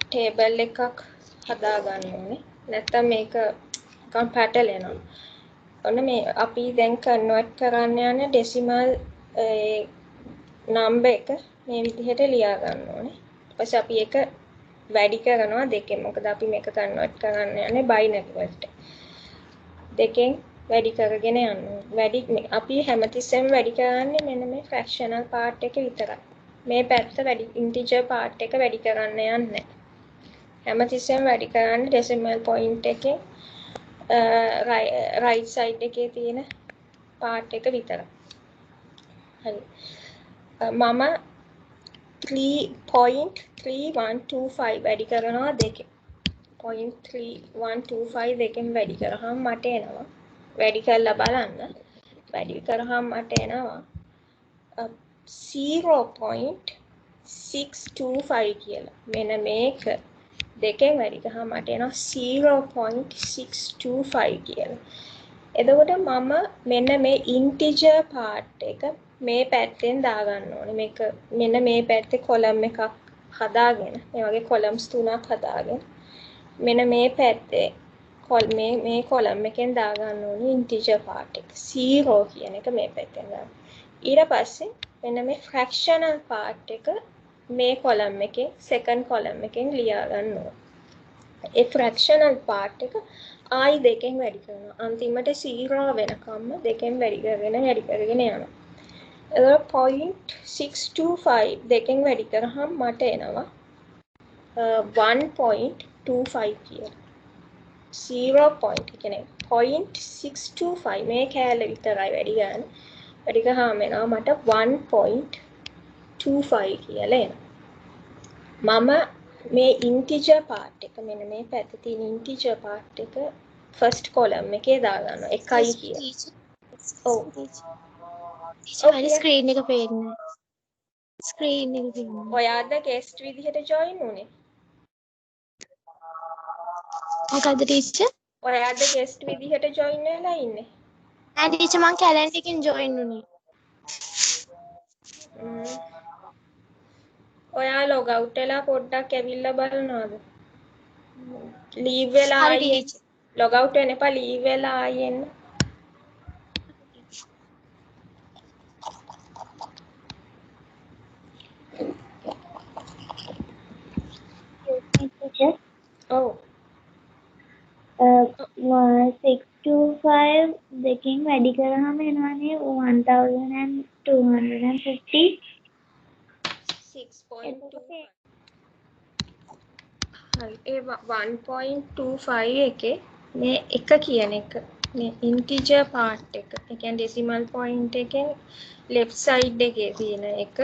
Table එකක් හදාගන්න ඕනේ. නැත්නම් මේක නිකන් පැටලෙනවා. ඔන්න මේ අපි දැන් කන්වර්ට් කරන්න යන ඩෙසිමල් නම්බර් එක මේ විදිහට ලියා ගන්න ඕනේ. ඊට පස්සේ අපි ඒක වැඩි කරනවා දෙකෙන්. මොකද අපි මේක කන්වර්ට් කරන්න යන්නේ බයිනරි වලට. දෙකෙන් වැඩි කරගෙන යන්න ඕනේ. අපි හැමතිස්සෙම වැඩි කරන්නේ මෙන්න මේ ෆ්‍රැක්ෂනල් පාර්ට් එක විතරයි. මේ පැත්ත වැඩි ඉන්ටිජර් පාර්ට් එක වැඩි කරන්න යන්නේ නැහැ. හැමතිස්සෙම වැඩි කරන්නේ ඩෙසිමල් පොයින්ට් එකේ right side එකේ තියෙන part එක විතරයි. හරි. මම 3.3125 වැඩි කරනවා දෙකෙන්. 0.3125 දෙකෙන් වැඩි කරාම මට එනවා. වැඩි කරලා බලන්න. වැඩි කරාම මට එනවා 0.625 කියලා. මෙන්න මේක දෙකෙන් වැඩි කරාම මට එනවා 0.625 කියලා. එතකොට මම මෙන්න මේ ඉන්ටිජර් පාර්ට් එක මේ පැත්තෙන් දාගන්න ඕනේ. මේක මෙන්න මේ පැත්තේ කොලම් එකක් හදාගෙන මේ වගේ කොලම්ස් තුනක් හදාගෙන මෙන්න මේ පැත්තේ මේ කොලම් එකෙන් දාගන්න ඕනේ ඉන්ටිජර් පාර්ට් එක 0 කියන එක මේ පැත්තෙන් දාන්න. ඊට පස්සේ මෙන්න මේ ෆ්‍රැක්ෂනල් පාර්ට් එක මේ කොලම් එකේ සෙකන්ඩ් කොලම් එකෙන් ලියා ගන්න ඕනේ. ඒ ෆ්‍රැක්ෂනල් පාර්ට් එක ආයි දෙකෙන් වැඩි කරනවා. අන්තිමට 0 වෙනකම්ම දෙකෙන් වැඩි කරගෙන යනවා. එතකොට 0.625 දෙකෙන් වැඩි කරාම මට එනවා 1.25 කියලා. 0.625 මේ කෑල්ල විතරයි වැඩි ගන්න. වැඩි කරාම එනවා මට 1.25 කියලා එනවා. මම මේ ඉන්ටිජර් පාර්ට් එක මෙන්න මේ පැත්තේ තියෙන ඉන්ටිජර් පාර්ට් එක ෆස්ට් කොලම් එකේ දාගන්නවා 1යි කියලා. ඔව්. මගේ ස්ක්‍රීන් එක පේන්නේ. ස්ක්‍රීන් එක පේන්නේ. ඔයාද ගෙස්ට් විදිහට ජොයින් උනේ? මොකද ටීචර්? ඔයාද ගෙස්ට් විදිහට ජොයින් වෙලා ඉන්නේ? නෑ ටීචර් මං කැලෙන්ඩර් එකෙන් ජොයින් උනේ. ඔයා ලොග් අවුට් වෙලා පොඩ්ඩක් ඇවිල්ලා බලනවද? ලීව් වෙලා හරි ආයෙ ටීචර්. ලොග් අවුට් වෙන්න එපා ලීව් වෙලා ආයෙ එන්න. ඔව්. 625 දෙකෙන් වැඩි කරාම එනවනේ 1250. 6.25. හරි ඒ 1.25 එකේ මේ එක කියන එක මේ ඉන්ටිජර් පාර්ට් එක ඒ කියන්නේ ඩෙසිමල් පොයින්ට් එකෙන් ලෙෆ්ට් සයිඩ් එකේ තියෙන එක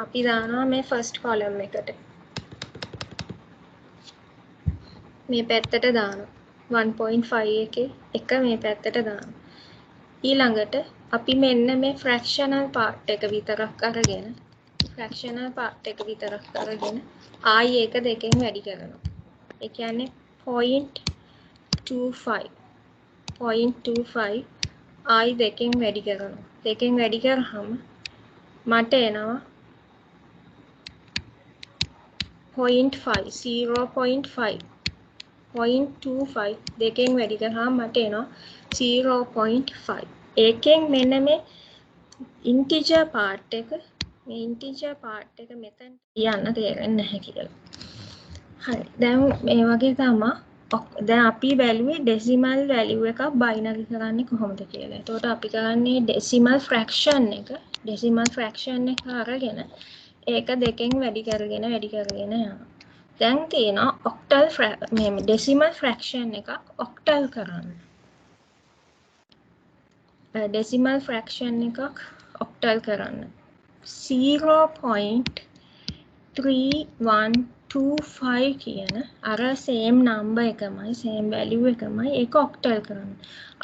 අපි දානවා මේ ෆස්ට් කොලම් එකට මේ පැත්තට දානවා 1.5 එකේ එක මේ පැත්තට දානවා ඊළඟට අපි මෙන්න මේ ෆ්‍රැක්ෂනල් පාර්ට් එක විතරක් අරගෙන ආයි ඒක දෙකෙන් වැඩි කරනවා. ඒ කියන්නේ 0.25 ආයි දෙකෙන් වැඩි කරනවා. දෙකෙන් වැඩි කරාම මට එනවා 0.25 දෙකෙන් වැඩි කරාම මට එනවා 0.5. ඒකෙන් මෙන්න මේ ඉන්ටිජර් පාර්ට් එක මෙතන යන්න තේරෙන්නේ නැහැ කියලා. හරි. දැන් මේ වගේ තමයි දැන් අපි බැලුවේ ඩෙසිමල් වැලියු එකක් බයිනරි කරන්නේ කොහොමද කියලා. එතකොට අපි කරන්නේ ඩෙසිමල් ෆ්‍රැක්ෂන් එක අරගෙන ඒක දෙකෙන් වැඩි කරගෙන යනවා. දැන් තියෙනවා ඔක්ටල් මේ ඩෙසිමල් ෆ්‍රැක්ෂන් එකක් ඔක්ටල් කරන්න. ඩෙසිමල් ෆ්‍රැක්ෂන් එකක් ඔක්ටල් කරන්න 0.3125 කියන අර සේම් නම්බර් එකමයි සේම් වැලියු එකමයි ඒක ඔක්ටල් කරන්න.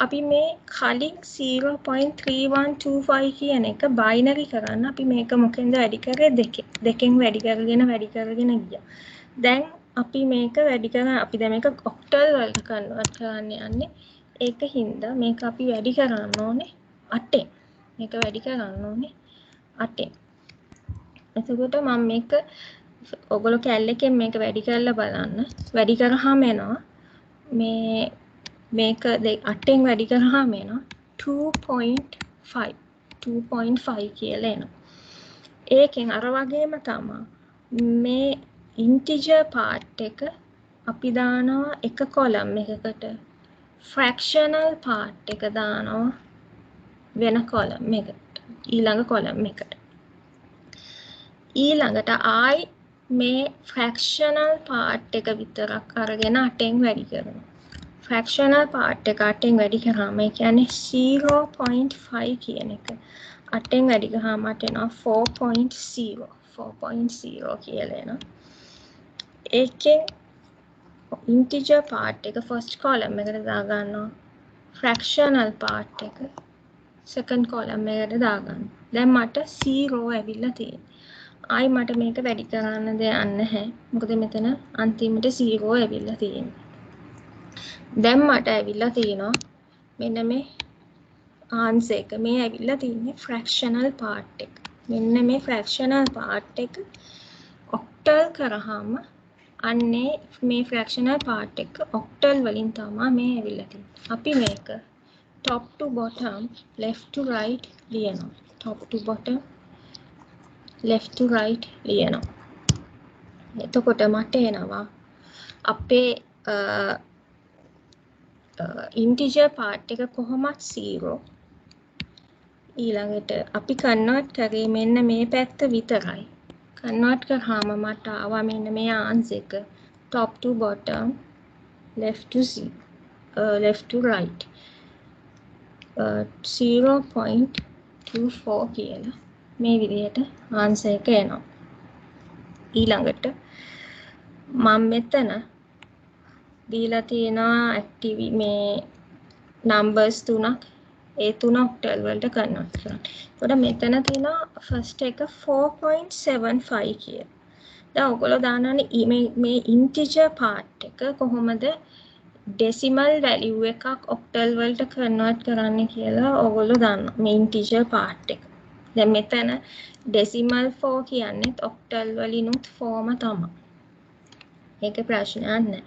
අපි මේ කලින් 0.3125 කියන එක බයිනරි කරන්න අපි මේක මොකෙන්ද වැඩි කරේ දෙකෙන් වැඩි කරගෙන ගියා. දැන් අපි මේක වැඩි කරන අපි දැන් මේක ඔක්ටල් වලට කන්වර්ට් කරන්න යන්නේ. ඒක හින්දා මේක අපි වැඩි කරන්න ඕනේ 8. මේක වැඩි කරන්න ඕනේ 8. එතකොට මම මේක ඔයගොල්ලෝ කැල් එකෙන් මේක වැඩි කරලා බලන්න. වැඩි කරාම එනවා මේක 8ෙන් වැඩි කරාම එනවා 2.5 2.5 කියලා එනවා. ඒකෙන් අර වගේම තමයි මේ ඉන්ටිජර් පාර්ට් එක අපි දානවා එක කොලම් එකකට ෆ්‍රැක්ෂනල් පාර්ට් එක දානවා වෙන කොලම් එකකට ඊළඟ කොලම් එකට. ඊළඟට ආයි මේ ෆ්‍රැක්ෂනල් පාර්ට් එක විතරක් අරගෙන 8ෙන් වැඩි කරනවා. ෆ්‍රැක්ෂනල් පාර්ට් එක 8ෙන් වැඩි කරාම ඒ කියන්නේ 0.5 කියන එක 8ෙන් වැඩි කරාම එනවා 4.0 කියලා එනවා. ඒකේ ඉන්ටිජර් පාර්ට් එක ෆස්ට් කොලම් එකට දාගන්නවා. ෆ්‍රැක්ෂනල් පාර්ට් එක සෙකන්ඩ් කොලම් එකට දාගන්නවා. දැන් මට 0 ඇවිල්ලා තියෙනවා. ආයි මට මේක වැඩි කරන්න දෙයක් නැහැ. මොකද මෙතන අන්තිමට 0 ඇවිල්ලා තියෙනවා. දැන් මට ඇවිල්ලා තියෙනවා මෙන්න මේ ආන්සර් එක. මේ ඇවිල්ලා තින්නේ ෆ්‍රැක්ෂනල් පාර්ට් එක. මෙන්න මේ ෆ්‍රැක්ෂනල් පාර්ට් එක ඔක්ටල් කරාම අන්නේ මේ ෆ්‍රැක්ෂනල් පාර්ට් එක ඔක්ටල් වලින් තමයි මේ ඇවිල්ලා තියෙන්නේ. අපි මේක top to bottom left to right ලියනවා. top to bottom left to right ලියනවා. එතකොට මට එනවා අපේ ඉන්ටිජර් පාර්ට් එක කොහොමත් 0. ඊළඟට අපි කන්වර්ට් කරේ මෙන්න මේ පැත්ත විතරයි. කන්වර්ට් කරාම මට ආවා මෙන්න මේ ආන්සර් එක top to bottom left to right 0.24 කියලා මේ විදිහට ආන්සර් එක එනවා. ඊළඟට මම මෙතන දීලා තියෙනවා ඇක්ටිවි මේ නම්බර්ස් තුනක්. ඒ තුන ඔක්ටල් වලට කන්වර්ට් කරන්න. එතකොට මෙතන තියෙනවා ෆස්ට් එක 4.75 කියලා. දැන් ඔයගොල්ලෝ දානවානේ මේ ඉන්ටිජර් පාර්ට් එක කොහොමද ඩෙසිමල් වැලියු එකක් ඔක්ටල් වලට කන්වර්ට් කරන්න කියලා ඔයගොල්ලෝ දන්නවා. මේ ඉන්ටිජර් පාර්ට් එක. දැන් මෙතන ඩෙසිමල් 4 කියන්නේ ඔක්ටල් වලිනුත් 4ම තමයි. ඒක ප්‍රශ්නයක් නැහැ.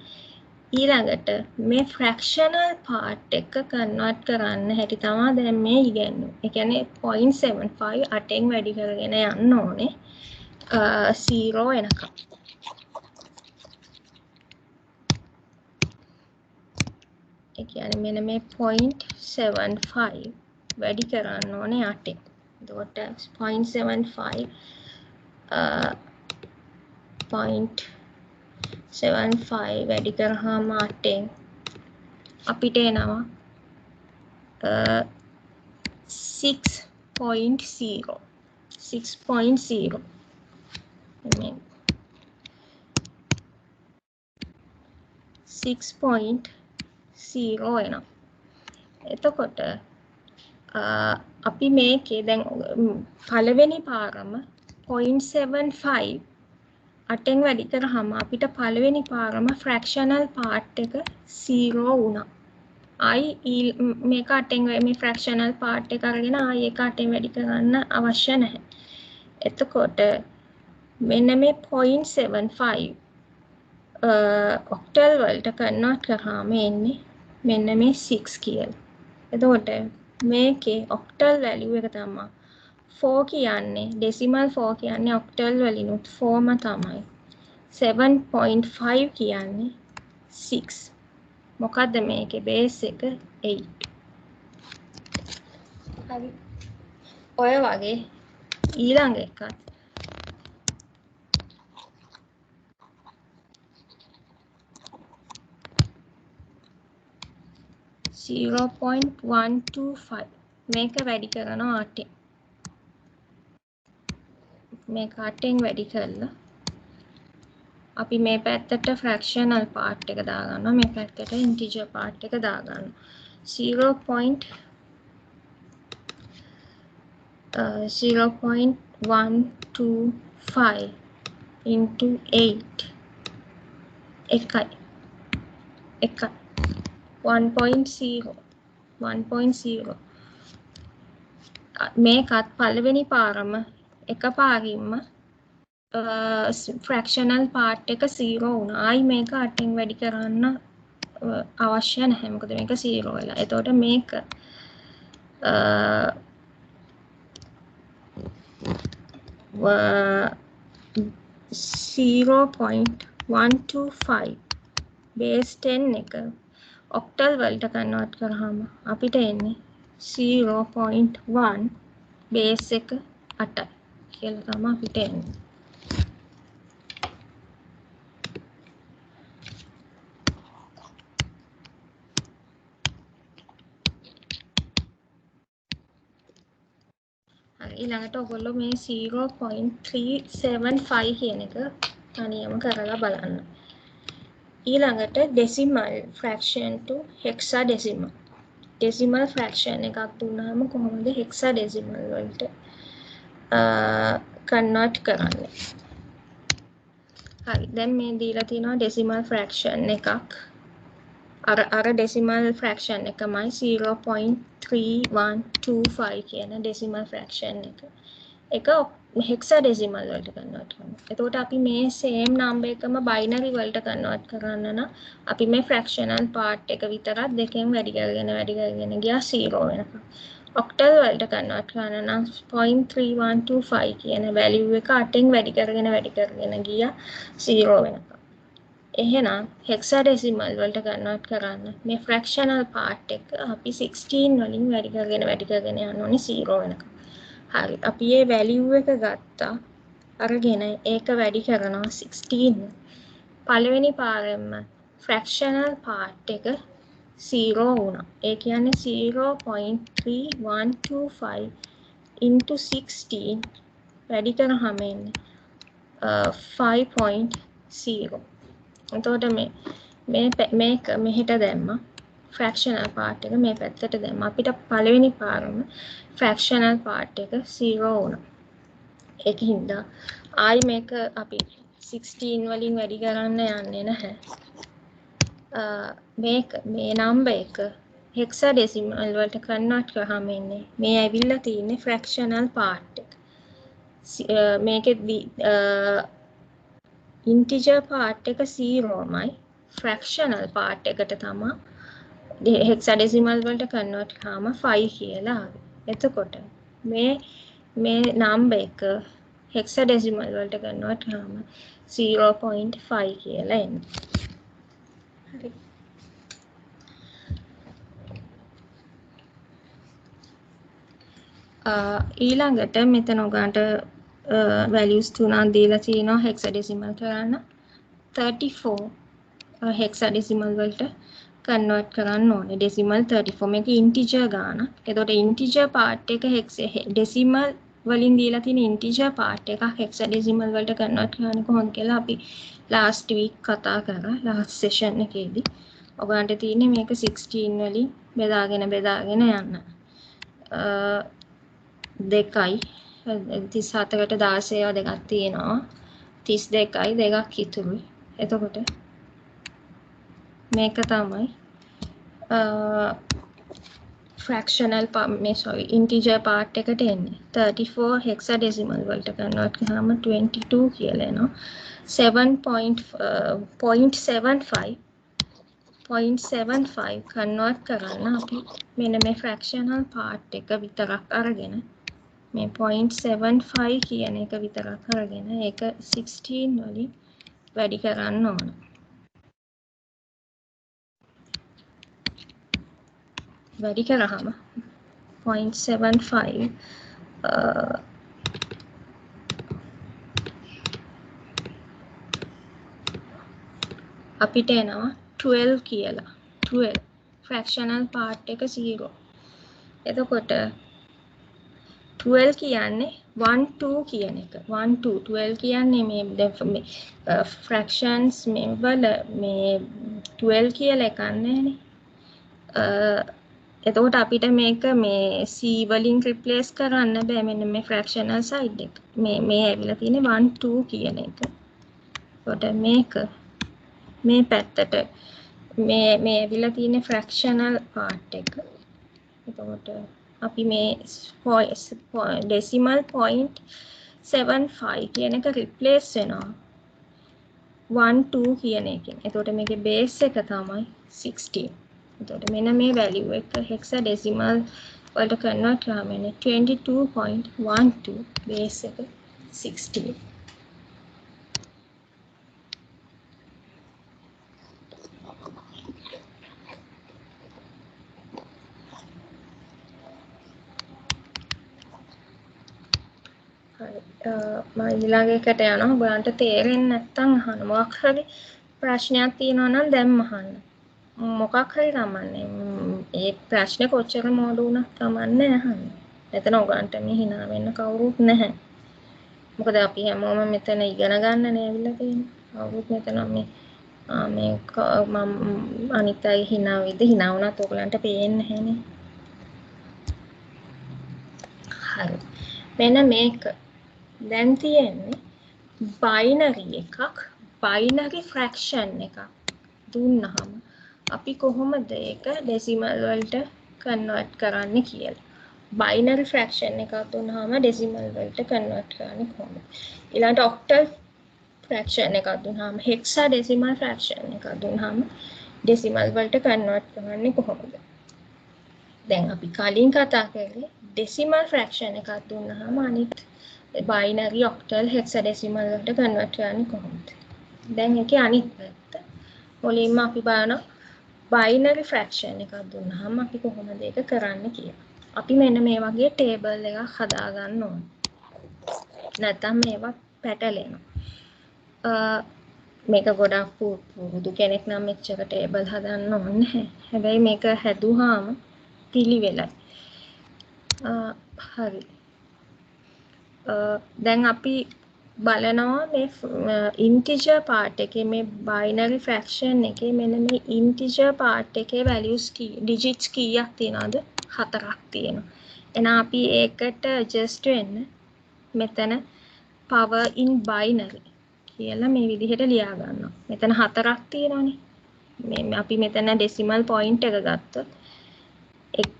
ඊළඟට මේ ෆ්‍රැක්ෂනල් පාර්ට් එක කන්වර්ට් කරන්න හැටි තමයි දැන් මේ ඉගෙනුනේ. ඒ කියන්නේ 0.75 8ෙන් වැඩි කරගෙන යන්න ඕනේ 0 එනකම්. ඒ කියන්නේ මෙන්න මේ 0.75 වැඩි කරන්න ඕනේ 8ෙන්. එතකොට 0.75 0.75 වැඩි කරාම 8ෙන් අපිට එනවා 6.0 6.0 මේ 6.0 එනවා. එතකොට අපි මේකේ දැන් පළවෙනි පාරම 0.75 8ෙන් වැඩි කරාම අපිට පළවෙනි පාරම ෆ්‍රැක්ෂනල් පාර්ට් එක 0 වුණා. ආයි මේක 8ෙන් මේ ෆ්‍රැක්ෂනල් පාර්ට් එක අරගෙන ආයි ඒක 8ෙන් වැඩි කරන්න අවශ්‍ය නැහැ. එතකොට මෙන්න මේ 0.75 ඔක්ටල් වලට කන්වර්ට් කරාම එන්නේ මෙන්න මේ 6 කියලා. එතකොට මේකේ ඔක්ටල් වැලියු එක තමයි 4 කියන්නේ ඩෙසිමල් 4 කියන්නේ ඔක්ටල් වලිනුත් 4ම තමයි. 7.5 කියන්නේ 6. මොකද්ද මේකේ බේස් එක 8. හරි. ඔය වගේ ඊළඟ එකත් 0.125 මේක වැඩි කරනවා 8ෙන්. මේක 8ෙන් වැඩි කරලා අපි මේ පැත්තට ෆ්‍රැක්ෂනල් පාර්ට් එක දාගන්නවා. මේ පැත්තට ඉන්ටිජර් පාර්ට් එක දාගන්නවා. 0.125 into 8 එකයි 1.0 මේකත් පළවෙනි පාරම එකපාරින්ම ෆ්‍රැක්ෂනල් පාර්ට් එක 0 වුණා. ආයි මේක 8න් වැඩි කරන්න අවශ්‍ය නැහැ. මොකද මේක 0 වෙලා. එතකොට මේක 0.125 බේස් 10 එක ඔක්ටල් වලට කන්වර්ට් කරාම අපිට එන්නේ 0.1 බේස් එක 8යි කියලා තමයි අපිට එන්නේ. ඊළඟට ඔයගොල්ලෝ මේ 0.375 කියන එක තනියම කරලා බලන්න. ඊළඟට decimal fraction to hexadecimal. decimal fraction එකක් දුන්නාම කොහොමද hexadecimal වලට convert කරන්නේ? හරි. දැන් මේ දීලා තියෙනවා decimal fraction එකක්. අර decimal fraction එකමයි 0.3125 කියන decimal fraction එක. එක hexadecimal වලට convert කරනවා. එතකොට අපි මේ same number එකම binary වලට convert කරන්න නම් අපි මේ fractional part එක විතරක් දෙකෙන් වැඩි කරගෙන ගියා 0 වෙනකම්. octal වලට convert කරන්න නම් 0.3125 කියන value එක 8න් වැඩි කරගෙන ගියා 0 වෙනකම්. එහෙනම් hexadecimal වලට convert කරන්න මේ fractional part එක අපි 16 වලින් වැඩි කරගෙන යන්න ඕනේ 0 වෙනකම්. හරි. අපි මේ value එක ගත්තා. අරගෙන ඒක වැඩි කරනවා 16. පළවෙනි පාරෙන්ම fractional part එක 0 වුණා. ඒ කියන්නේ 0.3125 into 16 වැඩි කරාම එන්නේ 5.0. එතකොට මේක මෙහෙට දැම්මා. fractional part එක මේ පැත්තට දැම්මා. අපිට පළවෙනි පාරම fractional part එක 0 වුණා. ඒකින්ද ආයි මේක අපි 16 වලින් වැඩි කරන්න යන්නේ නැහැ. මේ number එක hexadecimal වලට convert කරාම එන්නේ මේ ඇවිල්ලා තියෙන්නේ fractional part එක. මේකෙදි integer part එක 0මයි fractional part එකට තමයි hexadecimal වලට convert කරාම 5 කියලා ආවේ. එතකොට මේ number එක hexadecimal වලට convert කරාම 0.5 කියලා එන්නේ. හරි. ඊළඟට මෙතන ඔයගන්ට values තුනක් දීලා තියෙනවා hexadecimal කරන්න. 34 hexadecimal වලට convert කරන්න ඕනේ. decimal 34 මේක integer ගාන. එතකොට integer part එක decimal වලින් දීලා තියෙන integer part එක hexadecimal වලට convert කරන්නේ කොහොමද කියලා අපි last week කතා කරා last session එකේදී. ඔයගන්ට තියෙන්නේ මේක 16 වලින් බෙදාගෙන යන්න. 2යි 37කට 16 දෙකක් තියෙනවා. 32යි දෙකක් ඉතුරුයි. එතකොට මේක තමයි fractional integer part එකට එන්නේ 34 hexadecimal වලට convert කරාම 22 කියලා එනවා 0.75 convert කරන්න අපි මෙන්න මේ fractional part එක විතරක් අරගෙන මේ 0.75 කියන එක විතරක් අරගෙන ඒක 16 වලින් වැඩි කරන්න ඕන. වැඩි කරාම 0.75 අපිට එනවා 12 කියලා. 12 fractional part එක 0. එතකොට 12 කියන්නේ 1 2 කියන එක. 1 2 12 කියන්නේ මේ fractions වල මේ 12 කියලා එකක් නැහැනේ. එතකොට අපිට මේක මේ c වලින් replace කරන්න බෑ මෙන්න මේ fractional side එක. මේ ඇවිල්ලා තියෙන්නේ 1 2 කියන එක. එතකොට මේක මේ පැත්තට මේ ඇවිල්ලා තියෙන්නේ fractional part එක. එතකොට අපි මේ decimal point 75 කියන එක රිප්ලේස් වෙනවා 1 2 කියන එකෙන්. එතකොට මේකේ බේස් එක තමයි 16. එතකොට මෙන්න මේ වැලියු එක හෙක්සාඩෙසිමල් වලට කන්වර්ට් කරාම එන්නේ 22.12 බේස් එක 16. මම ඊළඟ එකට යනවා. ඔයගලන්ට තේරෙන්නේ නැත්නම් අහන්න. මොකක් හරි ප්‍රශ්නයක් තියෙනවා නම් දැන් අහන්න. මොකක් හරි කමන්නේ. ඒ ප්‍රශ්නේ කොච්චර මෝඩ වුණත් කමන්නේ අහන්න. එතන ඔයගලන්ට මේ hina වෙන්න කවුරුත් නැහැ. මොකද අපි හැමෝම මෙතන ඉගෙන ගන්න නෑවිලා තියෙන්නේ. කවුරුත් මෙතන මේ මම අනිත් අය hina වුණත් ඔයගලන්ට පේන්නේ නැහැනේ. හරි. මෙන්න මේක දැන් තියෙන්නේ බයිනරි එකක් බයිනරි ෆ්‍රැක්ෂන් එකක් දුන්නහම අපි කොහොමද ඒක ඩෙසිමල් වලට කන්වර්ට් කරන්නේ කියලා. බයිනරි ෆ්‍රැක්ෂන් එකක් දුන්නහම ඩෙසිමල් වලට කන්වර්ට් කරන්නේ කොහොමද? ඊළඟට ඔක්ටල් ෆ්‍රැක්ෂන් එකක් දුන්නහම හෙක්සාඩෙසිමල් ෆ්‍රැක්ෂන් එකක් දුන්නහම ඩෙසිමල් වලට කන්වර්ට් කරන්නේ කොහොමද? දැන් අපි කලින් කතා කරේ ඩෙසිමල් ෆ්‍රැක්ෂන් එකක් දුන්නහම අනිත් බයිනරි ඔක්ටල් හෙක්සාඩෙසිමල් වලට කන්වර්ට් කරන්නේ කොහොමද? දැන් ඒකේ අනිත් පැත්ත මුලින්ම අපි බලනවා බයිනරි ෆ්‍රැක්ෂන් එකක් දුන්නහම අපි කොහොමද ඒක කරන්නේ කියලා. අපි මෙන්න මේ වගේ ටේබල් එකක් හදා ගන්න ඕනේ. නැත්නම් මේවා පැටලෙනවා. මේක ගොඩක් පුරුදු කෙනෙක් නම් මෙච්චර ටේබල් හදන්න ඕනේ නැහැ. හැබැයි මේක හැදුවාම පිළිවෙලයි. හරි. දැන් අපි බලනවා මේ ඉන්ටිජර් පාර්ට් එකේ මේ බයිනරි ෆ්‍රැක්ෂන් එකේ මෙන්න මේ ඉන්ටිජර් පාර්ට් එකේ වැලියුස් ඩිජිට්ස් කීයක් තියෙනවද? 4ක් තියෙනවා. එහෙනම් අපි ඒකට ඇඩ්ජස්ට් වෙන්න මෙතන power in binary කියලා මේ විදිහට ලියා ගන්නවා. මෙතන 4ක් තියෙනවනේ. මේ අපි මෙතන ඩෙසිමල් පොයින්ට් එක ගත්තොත් 1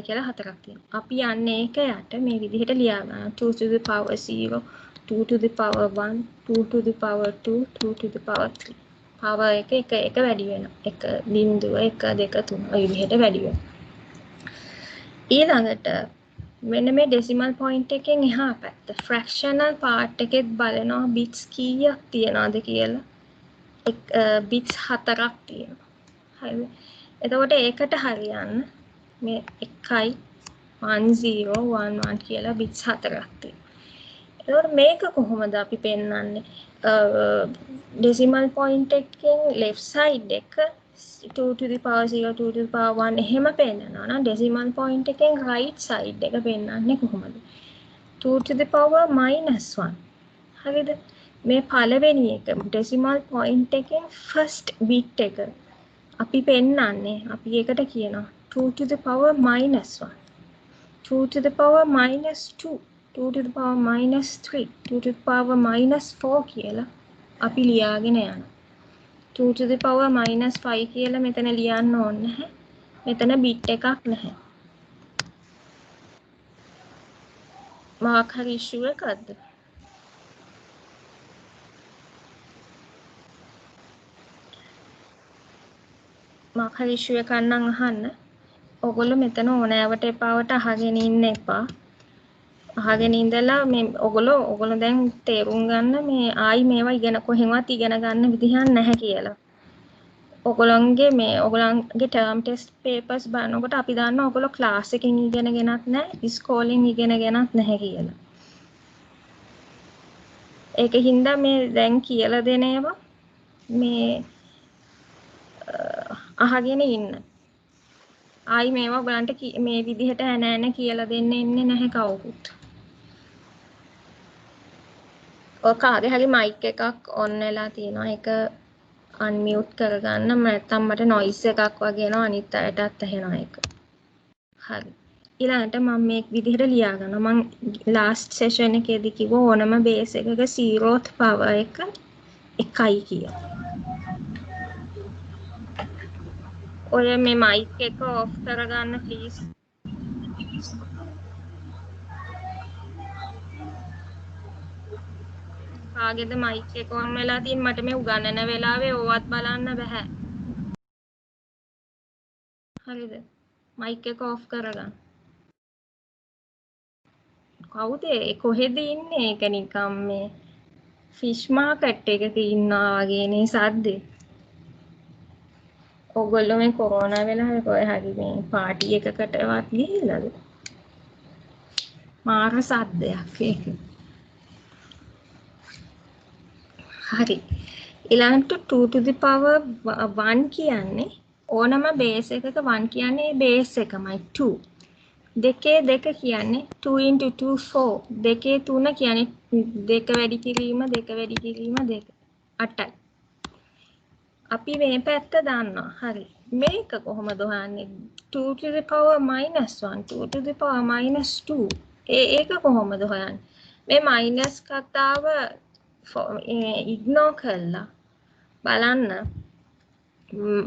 කියලා 4ක් තියෙනවා. අපි යන්නේ ඒක යට මේ විදිහට ලියා ගන්නවා. 2 to the power 0, 2 to the power 1, 2 to the power 2, 2 to the power 3. power එක වැඩි වෙනවා. 1.1 2 3 ඔය විදිහට වැඩි වෙනවා. ඊළඟට මෙන්න මේ ඩෙසිමල් පොයින්ට් එකෙන් එහා පැත්ත ෆ්‍රැක්ෂනල් පාර්ට් එකෙත් බලනවා බිට්ස් කීයක් තියනවද කියලා. බිට්ස් 4ක් තියෙනවා. හරිද? එතකොට ඒකට හරියන්න මේ 1.10.11 කියලා බිට්ස් 4ක් තියෙනවා. එතකොට මේක කොහොමද අපි පෙන්වන්නේ? ඩෙසිමල් පොයින්ට් එකෙන් left side එක 2 to the power 0, 2 to the power 1 එහෙම පෙන්නනවා නම් ඩෙසිමල් පොයින්ට් එකෙන් right side එක පෙන්වන්නේ කොහොමද? 2 to the power -1. හරිද? මේ පළවෙනි එක ඩෙසිමල් පොයින්ට් එකෙන් first bit එක අපි පෙන්නන්නේ අපි ඒකට කියනවා 2 to the power -1, 2 to the power -2, 2 to the power -3, 2 to the power -4 කියලා අපි ලියාගෙන යනවා. 2 to the power -5 කියලා මෙතන ලියන්න ඕනේ නැහැ. මෙතන බිට් එකක් නැහැ. මොකක් හරි ඉෂුව එකක්ද? මොකක් හරි ඉෂුව එකක් නම් අහන්න. ඔයගොල්ලෝ මෙතන ඕනෑවට එපාවට අහගෙන ඉන්න එපා. අහගෙන ඉඳලා මේ ඔයගොල්ලෝ දැන් තේරුම් ගන්න මේ ආයි මේවා කොහෙන්වත් ඉගෙන ගන්න විදිහක් නැහැ කියලා. ඔයගොල්ලන්ගේ ටර්ම් ටෙස්ට් පේපර්ස් බලනකොට අපි දන්නවා ඔයගොල්ලෝ ක්ලාස් එකකින් ඉගෙනගෙනත් නැහැ, ඉස්කෝලෙන් ඉගෙනගෙනත් නැහැ කියලා. ඒකින්ද මේ දැන් කියලා දෙන ඒවා මේ අහගෙන ඉන්න. ආයි මේවා ඔයගලන්ට මේ විදිහට නෑ කියලා දෙන්න ඉන්නේ නැහැ කවුරුත්. ඔය කාගේ හරි මයික් එකක් ඔන් වෙලා තියෙනවා. ඒක අන්මියුට් කරගන්න. නැත්නම් මට නොයිස් එකක් වගේ එනවා අනිත් අයටත් ඇහෙනවා ඒක. හරි. ඊළඟට මම මේ විදිහට ලියා ගන්නවා. මම ලාස්ට් සෙෂන් එකේදී කිව්ව ඕනම බේස් එකක 0th power එක 1යි කියලා. ඔය මේ මයික් එක ඔෆ් කරගන්න ප්ලීස්. කාගේද මයික් එක ඔන් වෙලා තියෙන මට මේ උගන්නන වෙලාවේ ඕවත් බලන්න බෑ. හරිද? මයික් එක ඔෆ් කරගන්න. කවුද කොහෙද ඉන්නේ? ඒක නිකම් මේ ෆිෂ් මාකට් එකක ඉන්නා වගේනේ සද්දේ. ඔයගොල්ලෝ මේ කොරෝනා වෙලාවේ කොහේ හරි මේ පාටි එකකටවත් ගිහිල්ලාද? මාර සද්දයක් ඒක. හරි. ඊළඟට 2 to the power 1 කියන්නේ ඕනම බේස් එකක 1 කියන්නේ බේස් එකමයි 2. දෙකේ දෙක කියන්නේ 2 into 2 4. දෙකේ 3 කියන්නේ දෙක වැඩි කිරීම 2 8යි. අපි මේ පැත්ත දන්නවා. හරි. මේක කොහොමද හොයන්නේ? 2 to the power -1 2 to the power -2. ඒක කොහොමද හොයන්නේ? මේ මයිනස් කතාව ඉග්නෝර් කළා. බලන්න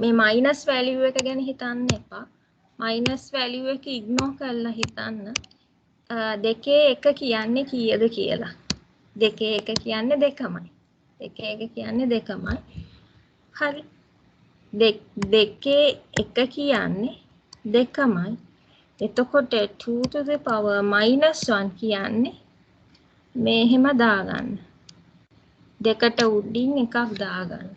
මේ මයිනස් වැලියු එක ගැන හිතන්න එපා. මයිනස් වැලියු එක ඉග්නෝර් කරලා හිතන්න. දෙකේ එක කියන්නේ කීයද කියලා. දෙකේ එක කියන්නේ දෙකමයි. දෙකේ එක කියන්නේ දෙකමයි. හරි. දෙකේ එක කියන්නේ දෙකමයි. එතකොට 2 to the power -1 කියන්නේ මෙහෙම දාගන්න. දෙකට උඩින් එකක් දාගන්න.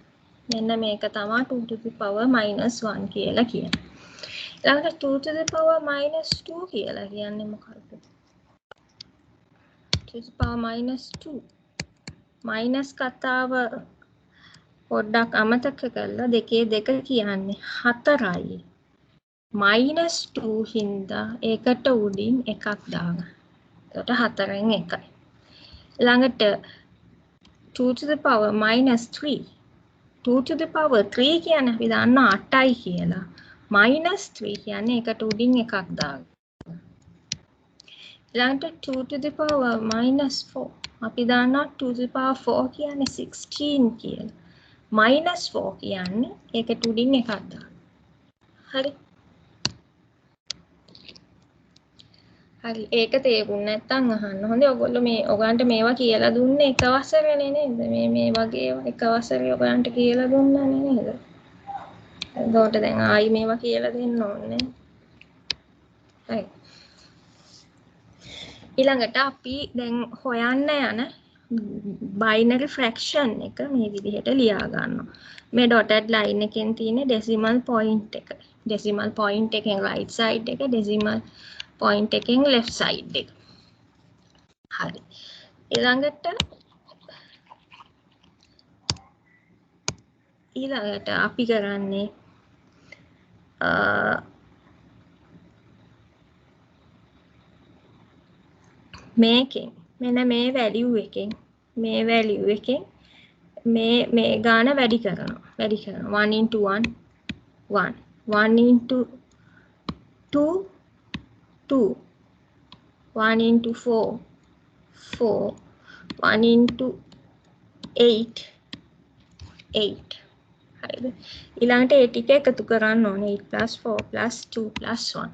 මෙන්න මේක තමයි 2 to the power -1 කියලා කියන්නේ. ඊළඟට 2 to the power -2 කියලා කියන්නේ මොකක්ද? 2 to the power -2. මයිනස් කතාව පොඩ්ඩක් අමතක කරලා දෙකේ දෙක කියන්නේ 4යි. -2 හින්දා ඒකට උඩින් එකක් දාගන්න. එතකොට 4න් 1යි. ඊළඟට 2 to the power -3. 2 to the power 3 කියන්නේ අපි දන්නවා 8යි කියලා. -3 කියන්නේ එකට උඩින් එකක් දාගන්න. ඊළඟට 2 to the power -4. අපි දන්නවා 2 to the power 4 කියන්නේ 16 කියලා. -4 කියන්නේ ඒකට උඩින් එකක් දාගන්න. හරි. හරි ඒක තේරුම් නැත්නම් අහන්න. හොඳේ ඔයගොල්ලෝ මේ ඔයගන්ට මේවා කියලා දුන්නේ එක වසරේනේ නේද? මේ වගේ එක වසරේ ඔයගන්ට කියලා දුන්නානේ නේද? එතකොට දැන් ආයි මේවා කියලා දෙන්න ඕනේ. හරි. ඊළඟට අපි දැන් හොයන්න යන බයිනරි ෆ්‍රැක්ෂන් එක මේ විදිහට ලියා ගන්නවා. මේ ඩොටඩ් ලයින් එකෙන් තියෙන ඩෙසිමල් පොයින්ට් එක. ඩෙසිමල් පොයින්ට් එකෙන් රයිට් සයිඩ් එක ඩෙසිමල් පොයින්ට් එකෙන් ලෙෆ්ට් සයිඩ් එක. හරි. ඊළඟට අපි කරන්නේ මේකෙන් මෙන්න මේ වැලියු එකෙන් මේ ගාන වැඩි කරනවා 1 into 1 1 1 into 2 2 1 into 4 4 1 into 8 8 හරිද ඊළඟට ඒ ටික එකතු කරන්න ඕනේ 8 + 4 + 2 + 1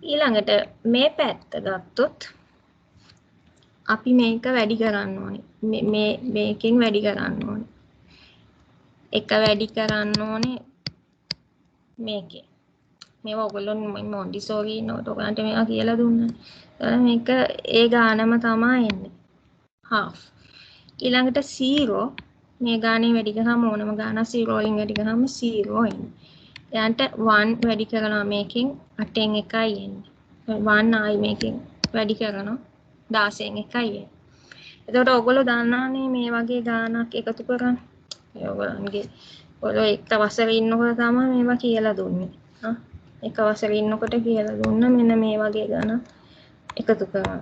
ඊළඟට මේ පැත්ත ගත්තොත් අපි මේක වැඩි කරන්න ඕනේ මේකෙන් වැඩි කරන්න ඕනේ එක වැඩි කරන්න ඕනේ මේකේ මේවා ඔයගොල්ලෝ මොන්ටිසෝරි නෝට ඔයගලන්ට මේවා කියලා දුන්නා මේක ඒ ගානම තමයි එන්නේ half ඊළඟට 0 මේ ගානේ වැඩි කරාම ඕනම ගානක් 0 වලින් වැඩි කරාම 0 එන්නේ ඊළඟට 1 වැඩි කරනවා මේකෙන් 8න් 1යි එන්නේ 1 ආයි මේකෙන් වැඩි කරනවා 16න් 1යි එන්නේ එතකොට ඔයගොල්ලෝ දන්නානේ මේ වගේ ගානක් එකතු කරන් ඔයගොල්ලෝ එක වසරේ ඉන්නකොට තමයි මේවා කියලා දුන්නේ එක වසරේ ඉන්නකොට කියලා දුන්නා මෙන්න මේ වගේ ගාන එකතු කරා.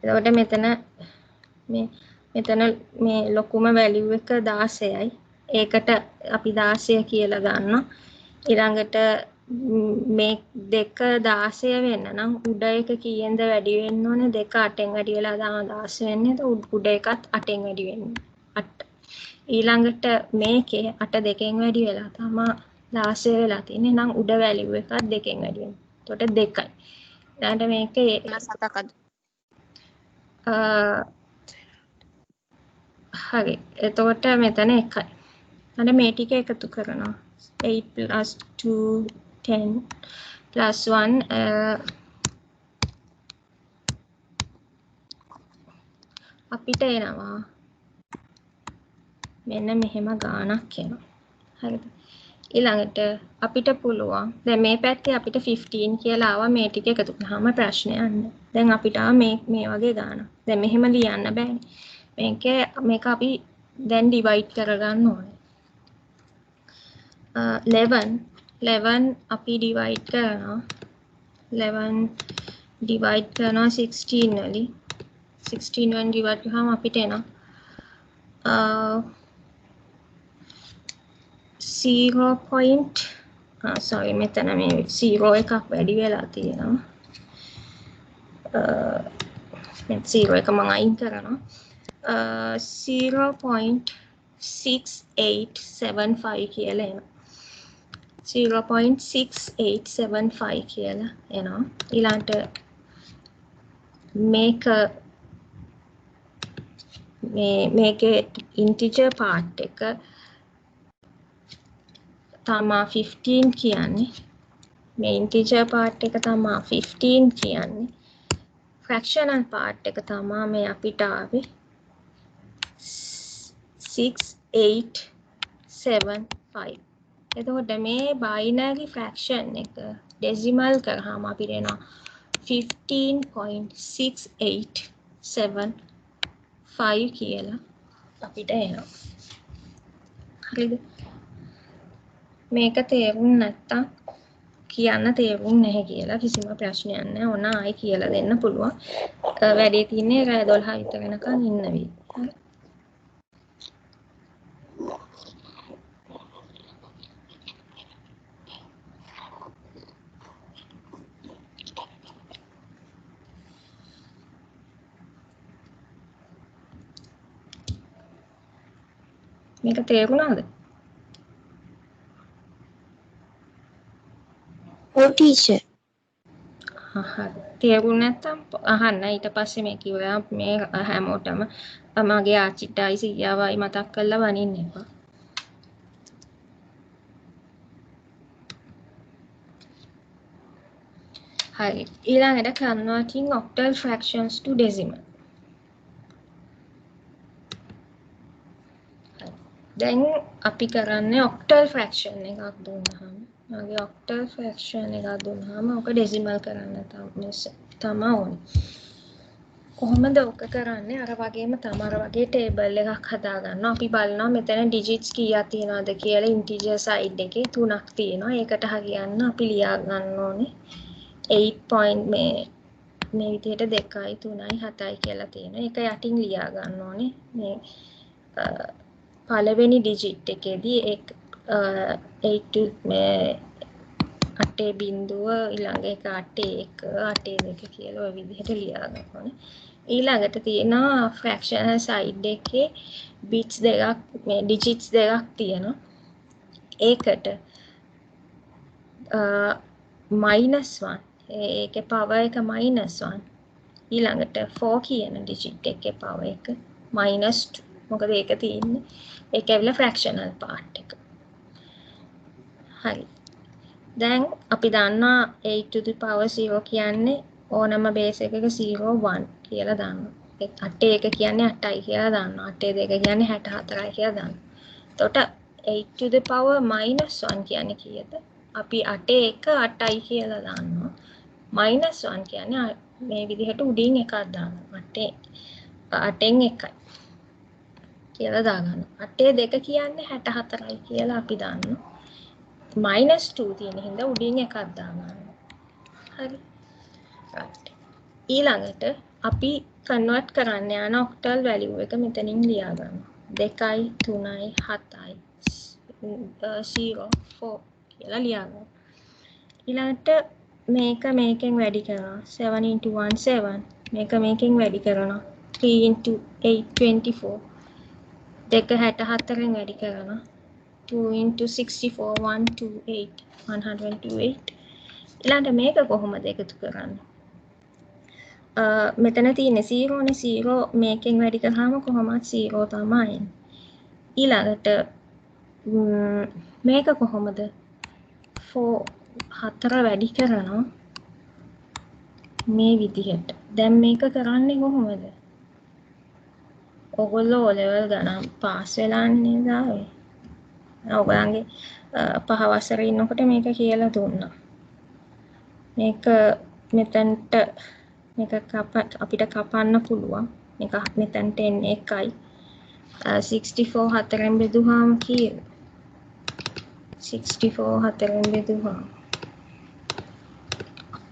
එතකොට මෙතන මේ ලොකුම වැලියු එක 16යි. ඒකට අපි 16 කියලා ගන්නවා. ඊළඟට මේ දෙක 16 වෙන්න නම් උඩ එක කීයෙන්ද වැඩි වෙන්න ඕනේ? දෙක 8න් වැඩි වෙලා තමයි 16 වෙන්නේ. උඩ එකත් 8න් වැඩි වෙන්නේ. 8. ඊළඟට මේකේ 8 2න් වැඩි වෙලා තමයි 16 වෙලා තියෙන්නේ. නම් උඩ වැලියු එකත් 2න් වැඩි වෙනවා. එතකොට 2යි. ඊළඟට මේකේ +7ක්ද? හරි එතකොට මෙතන එකයි අර මේ ටික එකතු කරනවා 8 plus 2 10 plus 1 අපිට එනවා මෙන්න මෙහෙම ගාණක් එනවා හරිද ඊළඟට අපිට පුළුවන් දැන් මේ පැත්තේ අපිට 15 කියලා ආවා මේ ටික එකතු කරාම ප්‍රශ්නයක් නැහැ දැන් අපිට මේ වගේ ගාණක් දැන් මෙහෙම ලියන්න බෑනේ මේක අපි දැන් ඩිවයිඩ් කරගන්න ඕනේ 11 අපි ඩිවයිඩ් කරනවා 11 ඩිවයිඩ් කරනවා 16 වලින් 16 වලින් ඩිවයිඩ් කරාම අපිට එනවා 0. sorry මෙතන මේ 0 එකක් වැඩි වෙලා තියෙනවා මේ 0 එක මම අයින් කරනවා 0.6875 කියලා එනවා 0.6875 කියලා එනවා ඊළඟට මේකේ ඉන්ටිජර් පාර්ට් එක තමා 15 කියන්නේ මේ ඉන්ටිජර් පාර්ට් එක තමා 15 කියන්නේ ෆ්‍රැක්ෂනල් පාර්ට් එක තමා මේ අපිට ආවේ 6875 එතකොට මේ බයිනරි ෆ්‍රැක්ෂන් එක ඩෙසිමල් කරාම අපිට එනවා 15.687 කියලා අපිට එනවා හරිද මේක තේරුම් නැත්තම් කියන්න තේරුම් නැහැ කියලා කිසිම ප්‍රශ්නයක් නැහැ ඕන ආයි කියලා දෙන්න පුළුවන් වැඩේ තියෙන්නේ රෑ 12 විතර වෙනකන් ඉන්න වෙයි හරි මේක තේරුණාද ඔව් ටීචර් තේරුණ නැත්තම් අහන්න ඊට පස්සේ මේ කිව්වා මේ හැමෝටම මගේ ආච්චිටයි සීයාවයි මතක් කරලා වනින්න එපා හරි ඊළඟට converting octal fractions to decimal දැන් අපි කරන්නේ octal fraction එකක් දුන්නාම මගේ octal fraction එකක් දුන්නාම ඔක decimal කරන්න තමයි ඕනේ. කොහොමද ඔක කරන්නේ? අර වගේම තමයි අර වගේ table එකක් හදා ගන්නවා. අපි බලනවා මෙතන digits කීයක් තියෙනවද කියලා integer side එකේ 3ක් තියෙනවා. ඒකට හරියන්න අපි ලියා ගන්න ඕනේ 8 point මේ විදිහට 2යි 3යි 7යි කියලා තියෙනවා. ඒක යටින් ලියා ගන්න ඕනේ. මේ පළවෙනි digit එකේදී 8 මේ 8 බිංදුව ඊළඟ එක 8 2 කියලා ඔය විදිහට ලියා ගන්න ඕනේ. ඊළඟට තියෙනවා fractional side එකේ bits දෙකක් මේ digits දෙකක් තියෙනවා. ඒකට -1 ඒකේ power එක -1 ඊළඟට 4 කියන digit එකේ power එක -2 මොකද ඒක තියෙන්නේ ඒක ඇවිල්ලා fractional part එක. හරි. දැන් අපි දන්නවා 8 to the power 0 කියන්නේ ඕනම බේස් එකක 0 1 කියලා දානවා. 8 එක කියන්නේ 8යි කියලා දානවා. 8 2 කියන්නේ 64යි කියලා දානවා. එතකොට 8 to the power -1 කියන්නේ කීයද? අපි 8 එක 8යි කියලා දානවා. -1 කියන්නේ මේ විදිහට උඩින් එකක් දානවා. 8න් 1යි කියලා දාගන්නවා. 8 2 කියන්නේ 64යි කියලා අපි දානවා. -2 තියෙන හින්දා උඩින් එකක් දාගන්නවා. හරි. right. ඊළඟට අපි කන්වර්ට් කරන්න යන ඔක්ටල් වැලියු එක මෙතනින් ලියා ගන්නවා. 2යි 3යි 7යි 0 4 කියලා ලියා ගන්නවා. ඊළඟට මේකෙන් වැඩි කරනවා. 7 × 1 7 මේකෙන් වැඩි කරනවා. 3 × 8 24 දෙක 64න් වැඩි කරනවා. 2 × 64 128 128 ඊළඟට මේක කොහොමද එකතු කරන්නේ? මෙතන තියෙන්නේ 0 නේ 0 මේකෙන් වැඩි කරාම කොහොමද 0 තමයි එන්නේ. ඊළඟට මේක කොහොමද 4 වැඩි කරනවා මේ විදිහට. දැන් මේක කරන්නේ කොහොමද? ඔයගොල්ලෝ O-level ගණන් පාස් වෙලානේ නේද ආවේ? ඔයගොල්ලන්ගේ 5 වසරේ ඉන්නකොට මේක කියලා දුන්නා. මේක මෙතනට මේක අපිට කපන්න පුළුවන්. මේක මෙතනට එන්නේ 1යි. 64 හතරෙන් බෙදුවාම කීයද? 64 හතරෙන් බෙදුවාම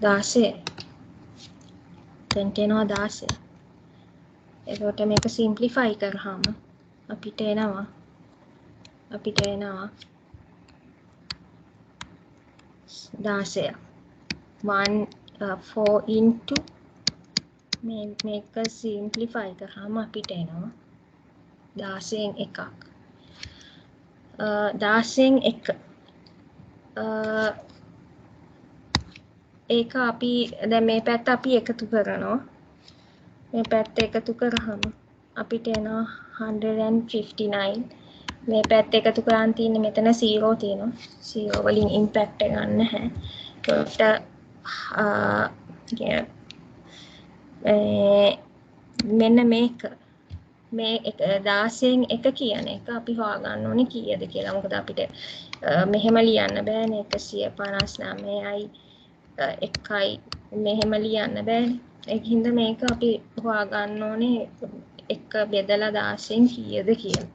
16. දැන් එනවා 16. එතකොට මේක සිම්ප්ලිෆයි කරාම අපිට එනවා 16. 4 into මේක සිම්ප්ලිෆයි කරාම අපිට එනවා 16න් එකක්. 16න් එක ඒක අපි දැන් මේ පැත්ත අපි එකතු කරනවා. මේ පැත්ත එකතු කරාම අපිට එනවා 159. මේ පැත්ත එකතු කරන් තියෙන්නේ මෙතන 0 තියෙනවා. 0 වලින් ඉම්පැක්ට් එක ගන්න නැහැ. ඒකට මෙන්න මේක මේ 16න් එක කියන එක අපි හොයාගන්න ඕනේ කීයද කියලා. මොකද අපිට මෙහෙම ලියන්න බෑනේ 159යි 1යි මෙහෙම ලියන්න බෑනේ. ඒකින්ද මේක අපි හොයාගන්න ඕනේ 1 බෙදලා 16න් කීයද කියලා.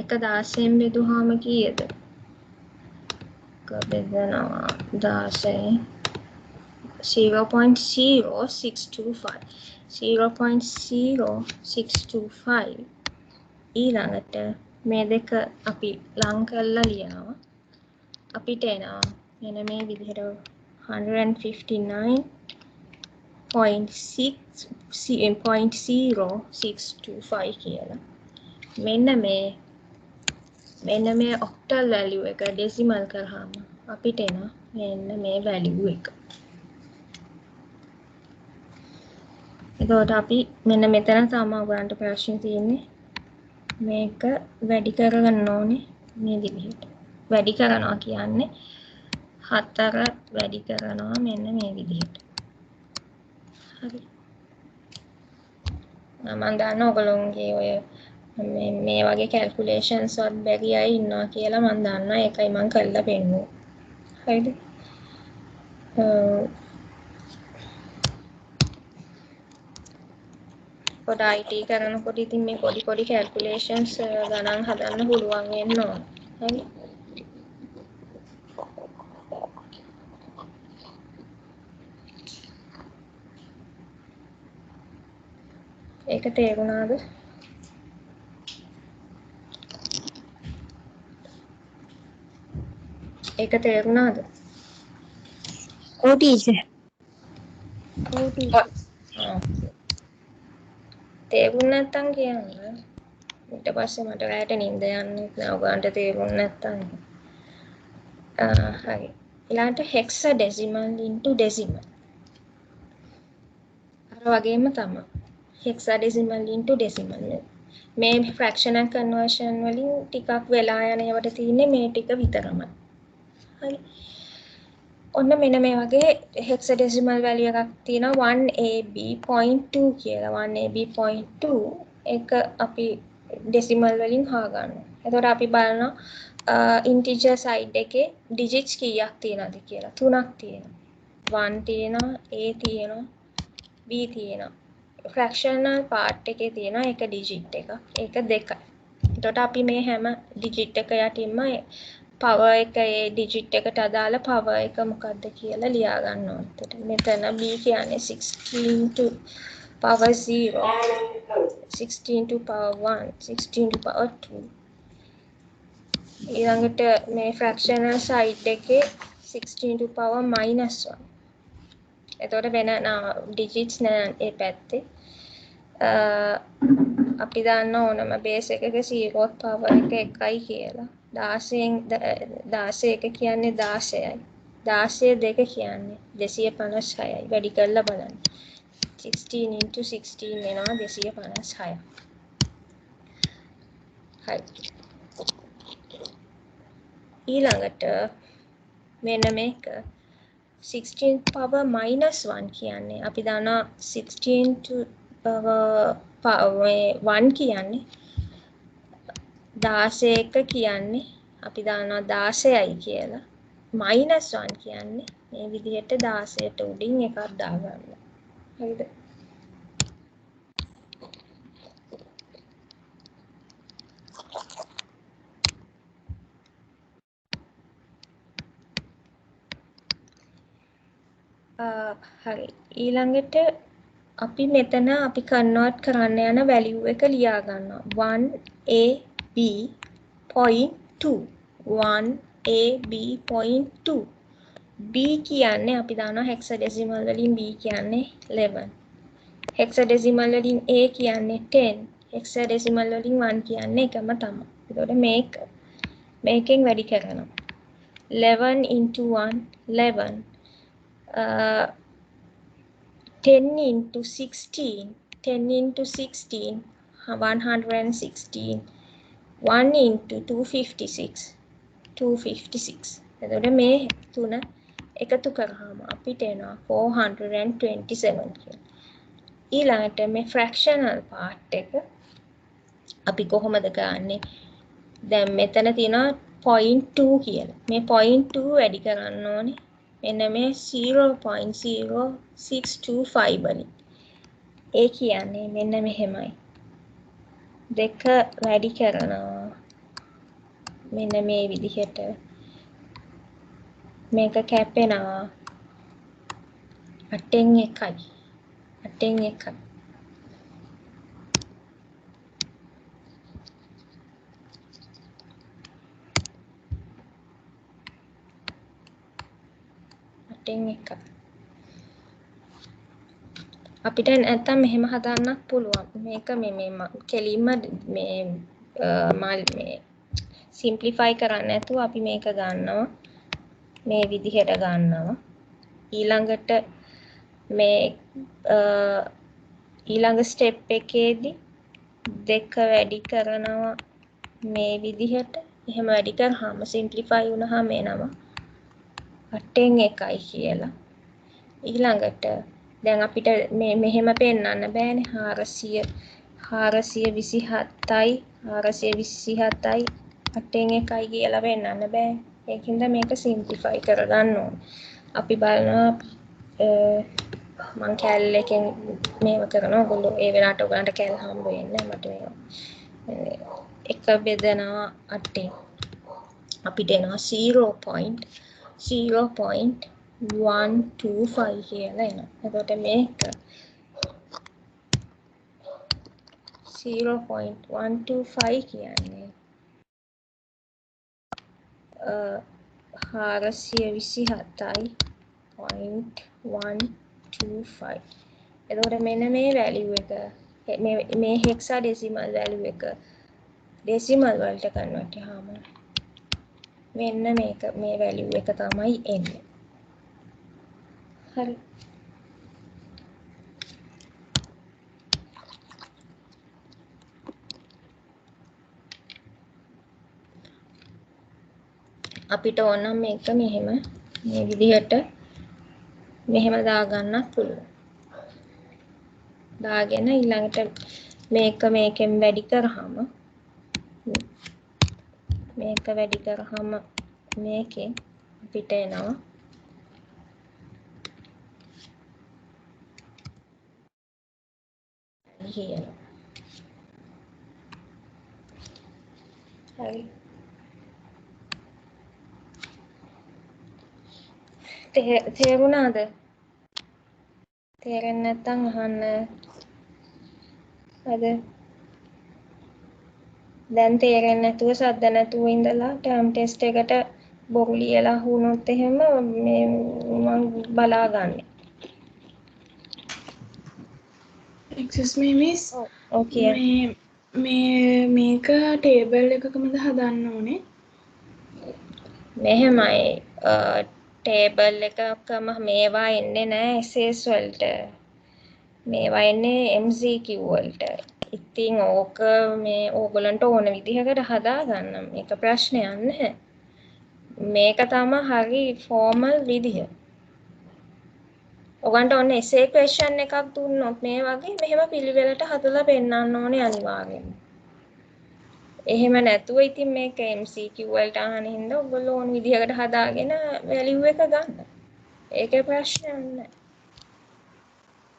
එක 16න් බෙදුවාම කීයද? බෙදනවා 16 0.0625 0.0625 ඊළඟට මේ දෙක අපි ලං කරලා ලියනවා. අපිට එනවා මෙන්න මේ විදිහට 159.0.0625 කියලා. මෙන්න මේ ඔක්ටල් වැලියු එක ඩෙසිමල් කරාම අපිට එනවා මෙන්න මේ වැලියු එක. එතකොට අපි මෙන්න මෙතන තමයි ඔයගලන්ට ප්‍රශ්න තියෙන්නේ. මේක වැඩි කරගන්න ඕනේ මේ විදිහට. වැඩි කරනවා කියන්නේ 4 වැඩි කරනවා මෙන්න මේ විදිහට. හරි. මම දන්නවා ඔයගොල්ලෝගේ ඔය මේ වගේ කැල්කියුලේෂන්ස් වත් බැරි අය ඉන්නවා කියලා මම දන්නවා. ඒකයි මම කරලා පෙන්නුවේ. හරිද? පොඩ IT කරනකොට ඉතින් මේ පොඩි කැල්කියුලේෂන්ස් ගණන් හදන්න පුළුවන් වෙන්න ඕන. හරි. ඒක තේරුණාද? ඒක තේරුණාද? ඔව් ටීචර්. තේරුණ නැත්තම් කියන්න. ඊට පස්සේ මට රැට නිින්ද යන්නේ නැහැ. ඔයගන්ට තේරුණ නැත්තම්. හරි. ඊළඟට hexadecimal into decimal. අර වගේම තමයි. hexadecimal into decimal. මේ fractional conversion වලින් ටිකක් වෙලා යන ඒවට තියෙන්නේ මේ ටික විතරමයි. හරි. ඔන්න මෙන්න මේ වගේ hexadecimal value එකක් තියෙනවා 1AB.2 කියලා. 1AB.2 එක අපි decimal වලින් හොයාගන්නවා. එතකොට අපි බලනවා integer side එකේ digits කීයක් තියෙනවද කියලා. 3ක් තියෙනවා. 1 තියෙනවා, A තියෙනවා, B තියෙනවා. fractional part එකේ තියෙනවා එක digit එකක්. ඒක 2යි. එතකොට අපි මේ හැම digit එක යටින්ම power එක ඒ digit එකට අදාළ power එක මොකක්ද කියලා ලියා ගන්න ඕනේ. මෙතන b කියන්නේ 16 to power 0, 16 to power 1, 16 to power 2. ඊළඟට මේ fractional side එකේ 16 to power -1. එතකොට වෙන digits නෑ ඒ පැත්තේ. අපි දන්න ඕනම බේස් එකක 0th power එක 1යි කියලා. 16න් 16 කියන්නේ 16යි. 16 දෙක කියන්නේ 256යි. වැඩි කරලා බලන්න. 16 into 16 වෙනවා 256. හරි. ඊළඟට මෙන්න මේක 16th power -1 කියන්නේ අපි දන්නවා 16 to power 1 කියන්නේ 16 කියන්නේ අපි දන්නවා 16යි කියලා. -1 කියන්නේ මේ විදිහට 16ට උඩින් එකක් දාගන්න. හරිද? හරි. ඊළඟට අපි මෙතන අපි කන්වර්ට් කරන්න යන වැලියු එක ලියා ගන්නවා 1ab.2 1ab.2 b කියන්නේ අපි දන්නවා හෙක්සාඩෙසිමල් වලින් b කියන්නේ 11 හෙක්සාඩෙසිමල් වලින් a කියන්නේ 10 හෙක්සාඩෙසිමල් වලින් 1 කියන්නේ එකම තමයි. ඒකට මේකෙන් වැඩි කරනවා 11 into 1 11 10 into 16 10 into 16 116 1 into 256 256 එතකොට මේ තුන එකතු කරාම අපිට එනවා 427 කියලා. ඊළඟට මේ fractional part එක අපි කොහොමද ගන්නෙ? දැන් මෙතන තියෙනවා 0.2 කියලා. මේ 0.2 වැඩි කරන්න ඕනේ. මෙන්න මේ 0.0625 වලින්. ඒ කියන්නේ මෙන්න මෙහෙමයි. දෙක වැඩි කරනවා. මෙන්න මේ විදිහට. මේක කැපෙනවා. 8න් 1යි. 8න් 1යි. අපිට නැත්තම් මෙහෙම හදාන්නත් පුළුවන්. මේක මේ කෙලින්ම මේ සිම්ප්ලිෆයි කරන්න නැතුව අපි මේක ගන්නවා. මේ විදිහට ගන්නවා. ඊළඟට මේ ඊළඟ ස්ටෙප් එකේදී දෙක වැඩි කරනවා මේ විදිහට. එහෙම වැඩි කරාම සිම්ප්ලිෆයි වුණාම එනවා 8න් 1යි කියලා. ඊළඟට දැන් අපිට මෙහෙම පෙන්වන්න බෑනේ 427යි 427යි 8න් 1යි කියලා පෙන්වන්න බෑ. ඒකින්ද මේක සිම්ප්ලිෆයි කරගන්න ඕනේ. අපි බලනවා මං කැල් එකෙන් මේව කරනවා. ඔයගොල්ලෝ ඒ වෙලාවට ඔයගලන්ට කැල් හම්බ වෙන්නේ මට මේවා. එක බෙදනවා 8න් අපිට එනවා 0.125 කියලා එනවා. එතකොට මේක 0.125 කියන්නේ 427.125. එතකොට මෙන්න මේ වැලියු එක මේ හෙක්සාඩෙසිමල් වැලියු එක ඩෙසිමල් වලට කන්වර්ට් කරාම මෙන්න මේක මේ වැලියු එක තමයි එන්නේ. හරි. අපිට ඕන නම් මේක මෙහෙම මේ විදිහට මෙහෙම දාගන්නත් පුළුවන්. දාගෙන ඊළඟට මේක මේකෙන් වැඩි කරාම මේකෙන් අපිට එනවා කියලා. හරි. තේරුණාද? තේරෙන්නේ නැත්නම් අහන්න. දැන් තේරෙන්නේ නැතුව සද්ද නැතුව ඉඳලා ටර්ම් ටෙස්ට් එකට බොරු ලියලා වුණොත් එහෙම මේ මම බලාගන්නේ. excuse me miss ඕකේ මේක ටේබල් එකකමද හදන්න ඕනේ මෙහෙමයි ටේබල් එකකම මේවා එන්නේ නැහැ essays වලට මේවා එන්නේ MCQ වලට ඉතින් ඕක මේ ඕගලන්ට ඕන විදිහකට හදාගන්න මේක ප්‍රශ්නයක් නැහැ මේක තමයි හරි ෆෝමල් විදිහ ඔයගන්ට ඔන්න essay question එකක් දුන්නොත් මේ වගේ මෙහෙම පිළිවෙලට හදලා පෙන්නන්න ඕනේ අනිවාර්යෙන්ම. එහෙම නැතුව ඉතින් මේක MCQ වලට අහන හින්දා ඔයගොල්ලෝ ඕන විදිහකට හදාගෙන වැලියු එක ගන්න. ඒකේ ප්‍රශ්නයක් නැහැ.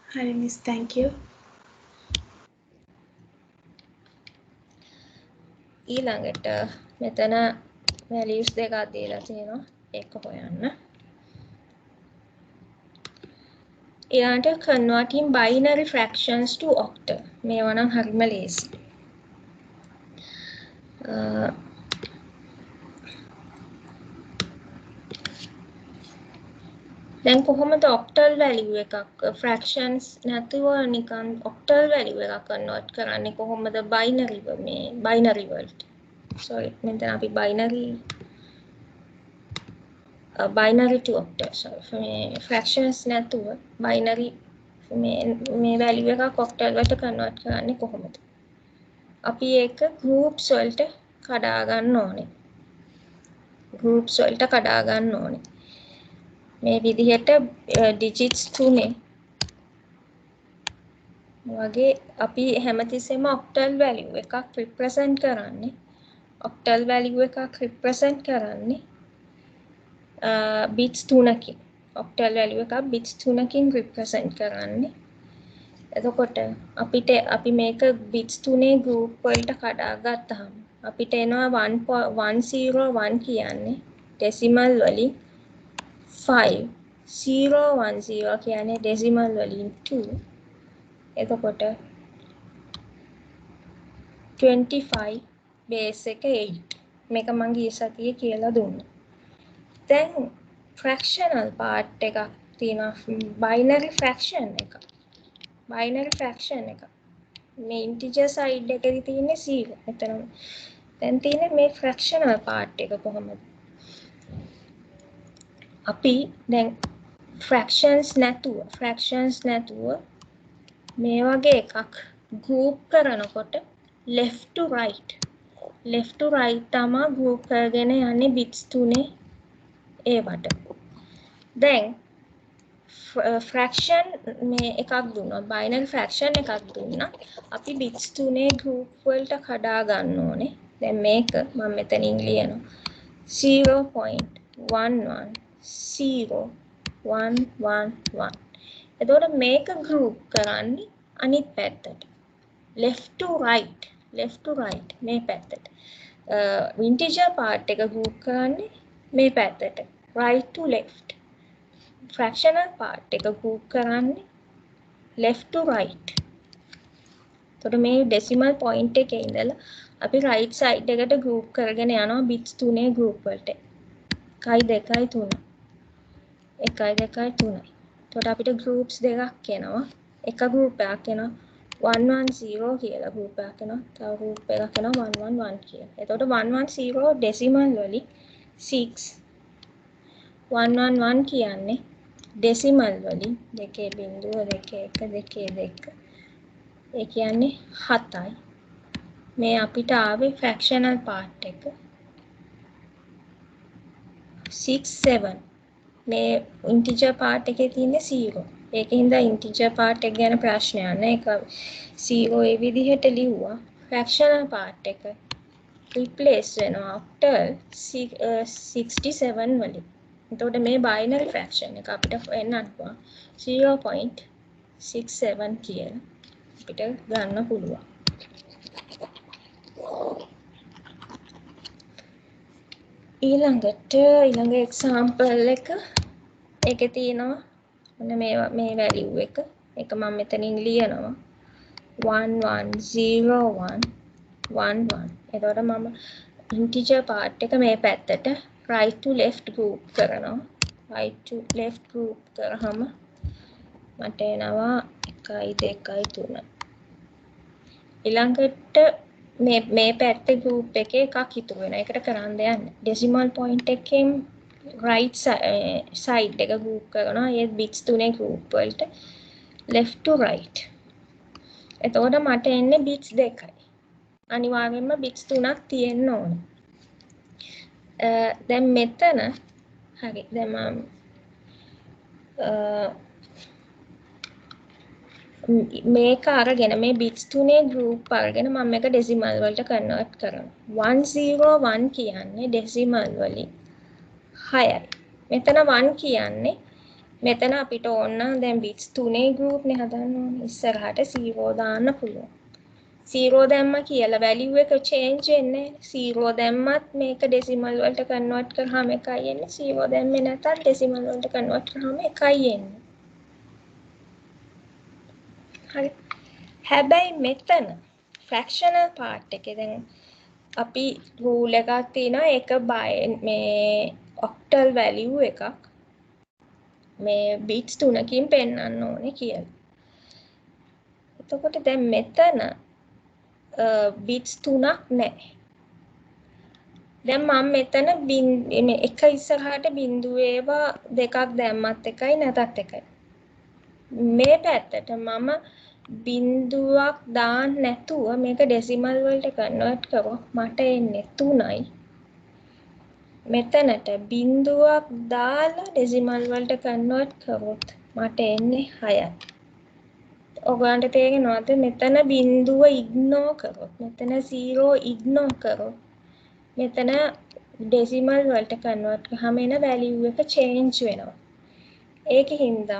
හරි මිස් thank you ඊළඟට මෙතන values දෙකක් දීලා තියෙනවා. ඒක හොයන්න. ඊළඟට converting binary fractions to octal. මේවා නම් හරිම ලේසි. දැන් කොහොමද octal value එකක් fractions නැතුව නිකන් octal value එකක් convert කරන්නේ කොහොමද binary වලට sorry මෙතන අපි binary to octal sorry මේ fractions නැතුව binary මේ value එකක් octal වලට convert කරන්නේ කොහොමද අපි ඒක groups වලට කඩා ගන්න ඕනේ මේ විදිහට digits 3 වගේ අපි හැමතිස්සෙම octal value එකක් represent කරන්නේ bits 3කින් octal value එකක් bits 3කින් represent කරන්නේ එතකොට අපි මේක bits 3 group වලට කඩා ගත්තාම අපිට එනවා 101 කියන්නේ decimal වලින් 5 010 කියන්නේ decimal වලින් 2 එතකොට 25 base එක 8 මේක මම ගිය සතියේ කියලා දුන්නා දැන් fractional part එකක් තියෙනවා binary fraction එක මේ integer side එකේ තියෙන්නේ 0 එතන දැන් තියෙන්නේ මේ fractional part එක කොහොමද අපි දැන් fractions නැතුව මේ වගේ එකක් group කරනකොට left to right තමයි group කරගෙන යන්නේ bits 3 ඒවට දැන් fraction මේ එකක් දුන්නා binary fraction එකක් දුන්නා අපි bits 3 group වලට කඩා ගන්න ඕනේ දැන් මේක මම මෙතනින් ලියනවා 0.110111 එතකොට මේක group කරන්නේ අනිත් පැත්තට left to right මේ පැත්තට integer part එක group කරන්නේ මේ පැත්තට right to left fractional part එක group කරන්නේ left to right එතකොට මේ decimal point එකේ ඉඳලා අපි right side එකට group කරගෙන යනවා bits 3 group වලට 1 2 3 එතකොට අපිට groups දෙකක් එනවා එක group එකක් එනවා 110 කියලා group එකක් එනවා තව group එකක් එනවා 111 කියලා. එතකොට 110 decimal වලින් 6 111 කියන්නේ decimal වලින් 2.2122 ඒ කියන්නේ 7යි. මේ අපිට ආවේ fractional part එක 6 7 මේ integer part එකේ තියෙන්නේ 0. ඒකින්ද integer part එක ගැන ප්‍රශ්නයක් නැහැ. ඒක 0 ඒ විදිහට ලිව්වා. fractional part එක replace වෙනවා octal 67 වලින්. එතකොට මේ binary fraction එක අපිට එන්නත් පුළුවන් 0.67 කියලා අපිට ගන්න පුළුවන්. ඊළඟ example එක ඒකේ තියෙනවා ඔන්න මේ value එක ඒක මම මෙතනින් ලියනවා 110111 එතකොට මම integer part එක මේ පැත්තට right to left group කරනවා right to left group කරාම මට එනවා 1 2 3 ඊළඟට මේ පැත්තේ group එකේ එකක් ඉතුරු වෙනවා. ඒකට කරන්න දෙයක් නැහැ. decimal point එකෙන් right side එක group කරනවා. ඒ bits 3 group වලට left to right. එතකොට මට එන්නේ bits 2යි. අනිවාර්යෙන්ම bits 3ක් තියෙන්න ඕනේ. දැන් මෙතන හරි දැන් මම මේක අරගෙන මේ bits 3 group අරගෙන මම මේක decimal වලට convert කරනවා 101 කියන්නේ decimal වලින් 6යි මෙතන 1 කියන්නේ මෙතන අපිට ඕන නම් දැන් bits 3 group නේ හදන්න ඕනේ ඉස්සරහට 0 දාන්න පුළුවන් 0 දැම්ම කියලා value එක change වෙන්නේ 0 දැම්මත් මේක decimal වලට convert කරාම එකයි එන්නේ 0 දැම්මේ නැතත් decimal වලට convert කරාම එකයි එන්නේ හරි හැබැයි මෙතන fractional part එකේ දැන් අපි rule එකක් තියෙනවා ඒක මේ octal value එකක් මේ bits 3කින් පෙන්වන්න ඕනේ කියලා. එතකොට දැන් මෙතන bits 3ක් නැහැ. දැන් මම මෙතන මේ එක ඉස්සරහට බිංදුව ඒවා දෙකක් දැම්මත් එකයි නැතත් එකයි. මේ පැත්තට මම බිංදුවක් දාන්න නැතුව මේක ඩෙසිමල් වලට කන්වර්ට් කරොත් මට එන්නේ 3යි. මෙතනට බිංදුවක් දාලා ඩෙසිමල් වලට කන්වර්ට් කරොත් මට එන්නේ 6යි. ඔයගොල්ලන්ට තේරෙනවද මෙතන බිංදුව ඉග්නෝර් කරොත් මෙතන 0 ඉග්නෝර් කරොත් මෙතන ඩෙසිමල් වලට කන්වර්ට් කරාම එන වැලියු එක චේන්ජ් වෙනවා. ඒකින්ද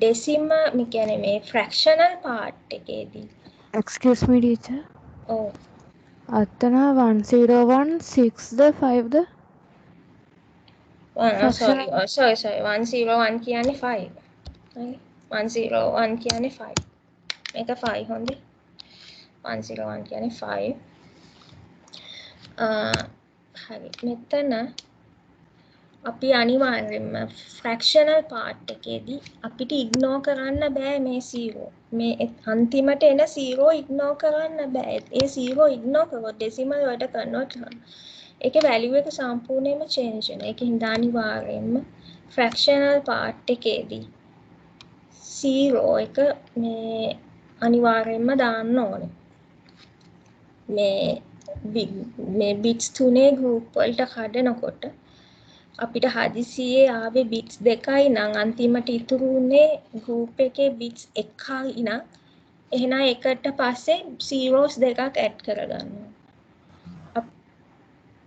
decimal මේ කියන්නේ මේ fractional part එකේදී excuse me teacher ඔව් අතන 1016 ද 5 ද sorry 101 කියන්නේ 5 හරි 101 කියන්නේ 5 මේක 5 හොඳේ 101 කියන්නේ 5 හරි මෙතන අපි අනිවාර්යෙන්ම fractional part එකේදී අපිට ignore කරන්න බෑ මේ 0 මේ අන්තිමට එන 0 ignore කරන්න බෑ ඒ 0 ignore කරොත් decimal වලට convert කරනවා ඒකේ value එක සම්පූර්ණයෙන්ම change වෙනවා ඒකින් අනිවාර්යෙන්ම fractional part එකේදී 0 එක මේ අනිවාර්යෙන්ම දාන්න ඕනේ මේ bits 3 group වලට කඩනකොට අපිට හදිසියේ ආවේ bits 2යි නම් අන්තිමට ඉතුරු උනේ group එකේ bits 1යි නම් එහෙනම් එකට පස්සේ zeros දෙකක් add කරගන්නවා.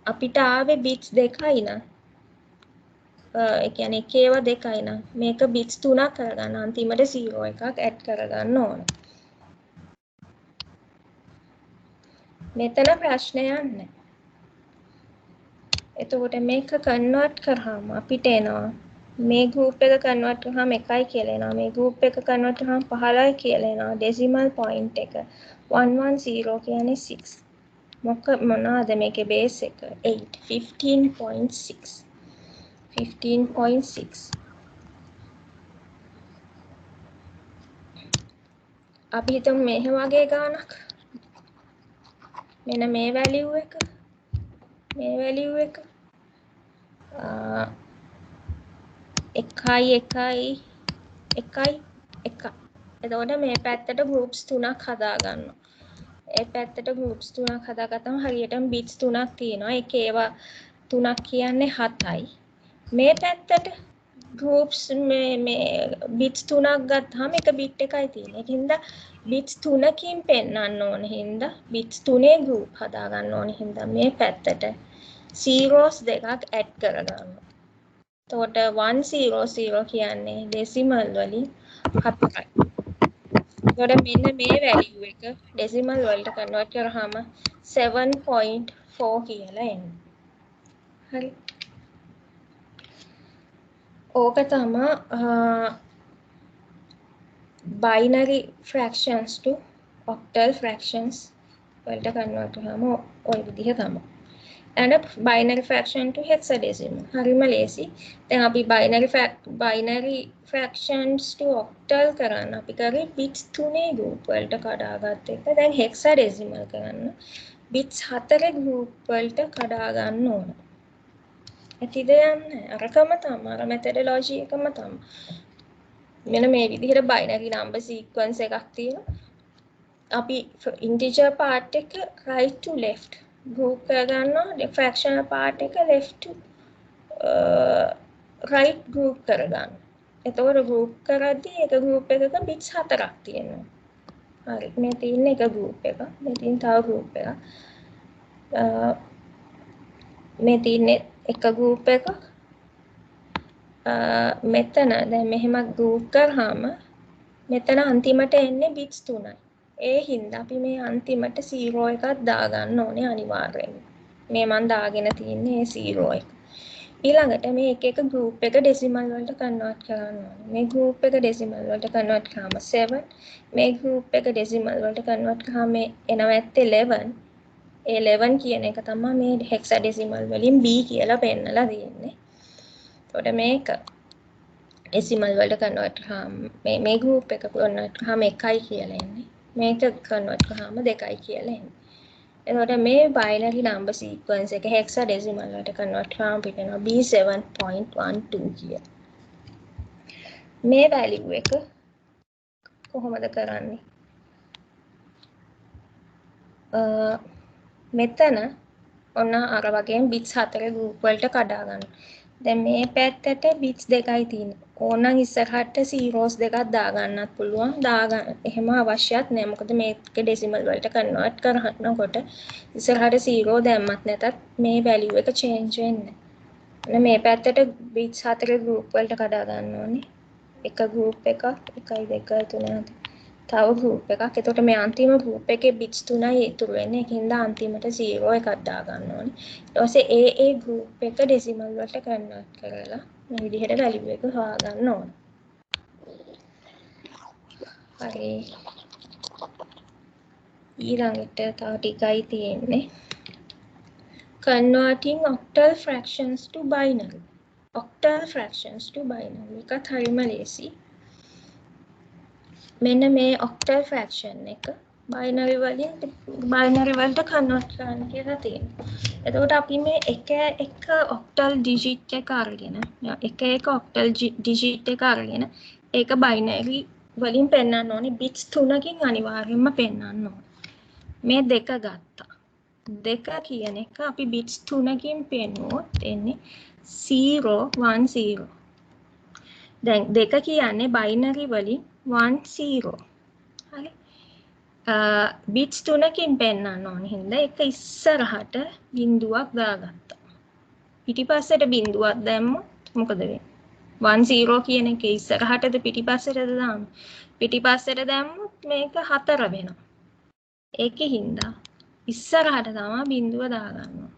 අපිට ආවේ bits 2යි නම් ඒ කියන්නේ එකේව 2යි නම් මේක bits 3ක් කරගන්න අන්තිමට 0 එකක් add කරගන්න ඕන. මෙතන ප්‍රශ්නයක් නැහැ. එතකොට මේක කන්වර්ට් කරාම අපිට එනවා මේ group එක කන්වර්ට් කරාම 1යි කියලා එනවා මේ group එක කන්වර්ට් කරාම 15යි කියලා එනවා decimal point එක 110 කියන්නේ 6 මොනවාද මේකේ base එක 8 15.6 අපි හිතමු මෙහෙම වගේ ගානක් මෙන්න මේ value එක මේ value එක 1යි එතකොට මේ පැත්තට groups 3ක් හදා ගන්නවා. ඒ පැත්තට groups 3ක් හදාගත්තම හරියටම bits 3ක් තියෙනවා. ඒකේ ඒවා 3ක් කියන්නේ 7යි. මේ පැත්තට groups මේ bits 3ක් ගත්තාම එක bit එකයි තියෙන්නේ. ඒකින්ද bits 3කින් පෙන්වන්න ඕන හින්දා bits 3 group හදා ගන්න ඕන හින්දා මේ පැත්තට zeros දෙකක් add කරගන්නවා. එතකොට 100 කියන්නේ decimal වලින් 4යි. එතකොට මෙන්න මේ value එක decimal වලට convert කරාම 7.4 කියලා එන්නේ. හරි. ඕක තමයි binary fractions to octal fractions වලට convert කරාම ওই විදිහ තමයි. and a binary fraction to hexadecimal. හරිම ලේසි. දැන් අපි binary fractions to octal කරන්න අපි කරේ bits 3 group වලට කඩාගත්ත එක. දැන් hexadecimal කරන්න bits 4 group වලට කඩා ගන්න ඕන. ඇතිද යන්නේ? අරකම තමයි. අර methodology එකම තමයි. මෙන්න මේ විදිහට binary number sequence එකක් තියෙනවා. අපි integer part එක right to left group කරගන්නවා, fractional part එක left to right group කරගන්න. එතකොට group කරද්දී එක group එකක bits 4ක් තියෙනවා. හරි. මේ තියෙන එක group එක. මේ තියෙන තව group එකක්. මේ තියෙන එක group එකක්. මෙතන දැන් මෙහෙම group කරාම මෙතන අන්තිමට එන්නේ bits 3යි. ඒ හින්දා අපි මේ අන්තිමට 0 එකක් දාගන්න ඕනේ අනිවාර්යෙන්. මේ මම දාගෙන තියන්නේ 0 එක. ඊළඟට මේ එක group එක decimal වලට convert කරන්න ඕනේ. මේ group එක decimal වලට convert කරාම 7. මේ group එක decimal වලට convert කරාම එනවා 11. ඒ 11 කියන එක තමයි මේ hexadecimal වලින් b කියලා පෙන්නලා තියෙන්නේ. එතකොට මේක decimal වලට convert කරාම මේ group එක convert කරාම 1යි කියලා එන්නේ. මේක convert කරාම 2යි කියලා එන්නේ. එතකොට මේ binary number sequence එක hexadecimal වලට convert කරාම පිට එනවා B7.12 කියලා. මේ value එක කොහොමද කරන්නේ? මෙතන ඔන්න අර වගේම bits 4 group වලට කඩා ගන්න. දැන් මේ පැත්තට bits 2යි තියෙන්නේ. ඕනනම් ඉස්සරහට zeros දෙකක් දාගන්නත් පුළුවන්. එහෙම අවශ්‍යත් නැහැ. මොකද මේක decimal වලට convert කරනකොට ඉස්සරහට 0 දැම්මත් නැතත් මේ value එක change වෙන්නේ නැහැ. මේ පැත්තට bits 4 group වලට කඩා ගන්න ඕනේ. එක group එකක් 1 2 3 තව group එකක්. එතකොට මේ අන්තිම group එකේ bits 3යි ඉතුරු වෙන්නේ. ඒකින්ද අන්තිමට 0 එකක් දා ගන්න ඕනේ. ඊට පස්සේ ඒ group එක decimal වලට convert කරලා මේ විදිහට value එක හොයාගන්න ඕනේ. හරි. ඊළඟට තව ටිකයි තියෙන්නේ. Converting octal fractions to binary. Octal fractions to binary. එකත් හරිම ලේසි. මෙන්න මේ octal fraction එක binary වලට convert කරන්න කියලා තියෙනවා. එතකොට අපි මේ එක octal digit එක අරගෙන එක octal digit එක අරගෙන ඒක binary වලින් පෙන්නන්න ඕනේ bits 3කින් අනිවාර්යයෙන්ම පෙන්නන්න ඕනේ. මේ දෙක ගත්තා. දෙක කියන එක අපි bits 3කින් පෙන්නුවොත් එන්නේ 0 1 0. දැන් දෙක කියන්නේ binary වලින් 1 0. හරි. bits 3කින් පෙන්නන්න ඕනේ හින්දා එක ඉස්සරහට බිඳුවක් දාගත්තා. පිටිපස්සට බිඳුවක් දැම්මොත් මොකද වෙන්නේ? 1 0 කියන එක ඉස්සරහටද පිටිපස්සටද දාන්න? පිටිපස්සට දැම්මොත් මේක 4 වෙනවා. ඒකේ හින්දා ඉස්සරහට තමයි බිඳුව දාගන්නවා.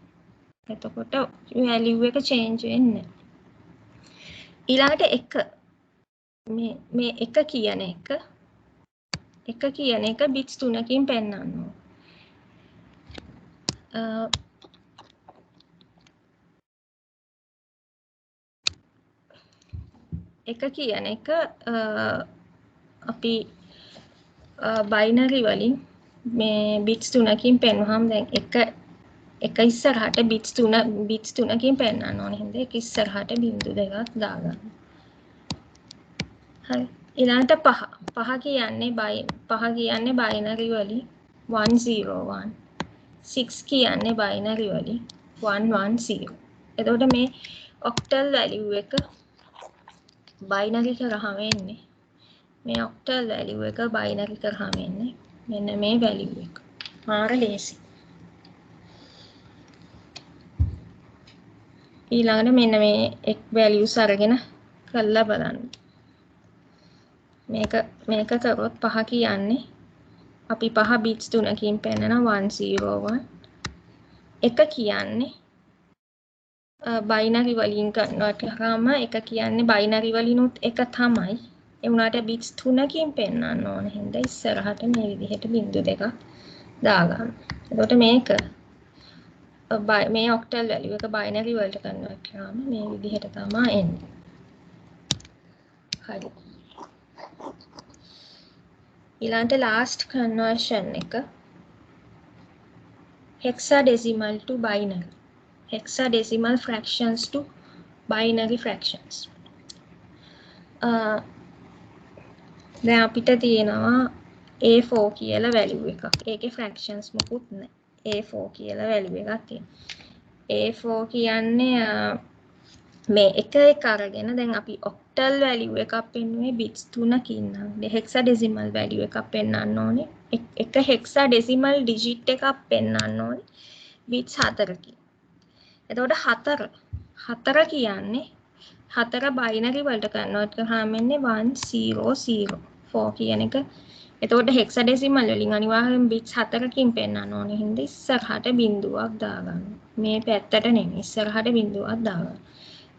එතකොට value එක change වෙන්නේ. ඊළඟට එක මේ එක කියන එක bits 3කින් පෙන්නන්න ඕන. එක කියන එක අපි binary වලින් මේ bits 3කින් පෙන්වුවාම දැන් එක ඉස්සරහට bits 3කින් පෙන්නන්න ඕන හින්දා එක ඉස්සරහට බිංදු දෙකක් දාගන්න. හරි. ඊළඟට 5 කියන්නේ binary වලින් 1 0 1. 6 කියන්නේ binary වලින් 1 1 0. එතකොට මේ octal value එක binary කරාම එන්නේ මේ octal value එක binary කරාම එන්නේ මෙන්න මේ value එක. මාර ලේසි. ඊළඟට මෙන්න මේ x values අරගෙන කරලා බලන්න. මේක කරොත් 5 කියන්නේ අපි 5 bits 3කින් පෙන්නන 1 0 1. එක කියන්නේ binary වලින් convert කරාම එක කියන්නේ binary වලිනුත් එක තමයි. ඒ වුණාට bits 3කින් පෙන්නන්න ඕන හින්දා ඉස්සරහට මේ විදිහට බිංදු දෙකක් දාගන්න. එතකොට මේක මේ ඔක්ටල් වැලියු එක බයිනරි වලට කන්වර්ට් කරාම මේ විදිහට තමයි එන්නේ. හරි. ඊළඟට last conversion එක hexadecimal to binary. Hexadecimal fractions to binary fractions. දැන් අපිට තියෙනවා A4 කියලා වැලියු එකක්. ඒකේ fractions මොකුත් නැහැ. A4 කියලා වැලියු එකක් තියෙනවා. A4 කියන්නේ මේ එක අරගෙන දැන් අපි octal value එකක් පෙන්නුවේ bits 3කින් නම් hexadecimal value එකක් පෙන්වන්න ඕනේ. එක hexadecimal digit එකක් පෙන්වන්න ඕනේ bits 4කින්. එතකොට 4 කියන්නේ 4 binary වලට convert කරාම එන්නේ 100 4 කියන එක. එතකොට hexadecimal වලින් අනිවාර්යෙන් bits 4කින් පෙන්වන්න ඕනේ. හින්දා ඉස්සරහට බිඳුවක් දාගන්න. මේ පැත්තට නෙමෙයි ඉස්සරහට බිඳුවක් දාගන්න.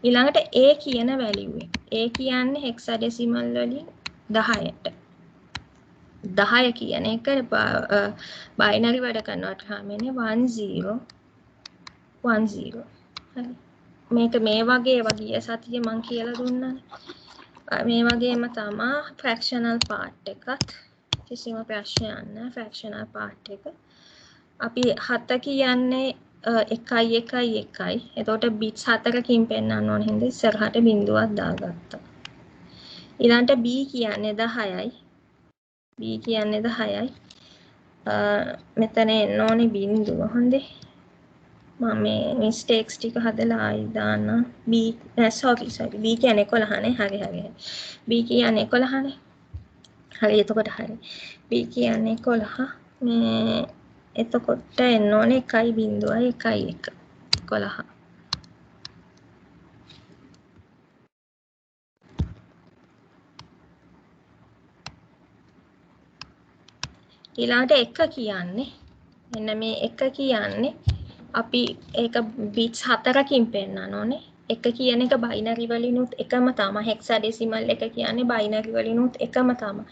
ඊළඟට A කියන value එක. A කියන්නේ hexadecimal වලින් 10ට. 10 කියන එක binary වලට convert කරාම එන්නේ 10 10. හරි. මේක මේ වගේ ගිය සතියේ මම කියලා දුන්නානේ. මේ වගේම තමයි fractional part එකත් කිසිම ප්‍රශ්නයක් නැහැ fractional part එක. අපි 7 කියන්නේ 1. එතකොට bits 4කින් පෙන්වන්න ඕන හින්දා ඉස්සරහට බිඳුවක් දාගත්තා. ඊළඟට B කියන්නේ 10යි. B කියන්නේ 10යි. මෙතන එන්න ඕනේ බිඳුව. හොඳේ. මම මේ mistakes ටික හදලා ආයි දාන්න. B sorry B කියන්නේ 11නේ. හරි. B කියන්නේ 11නේ. හරි එතකොට හරි. B කියන්නේ 11. මේ එතකොට එන්න ඕනේ 1.1 11. ඊළඟට 1 කියන්නේ මෙන්න මේ 1 කියන්නේ අපි ඒක bits 4කින් පෙන්නන්න ඕනේ. 1 කියන එක binary වලිනුත් එකම තමයි. hexadecimal එක කියන්නේ binary වලිනුත් එකම තමයි.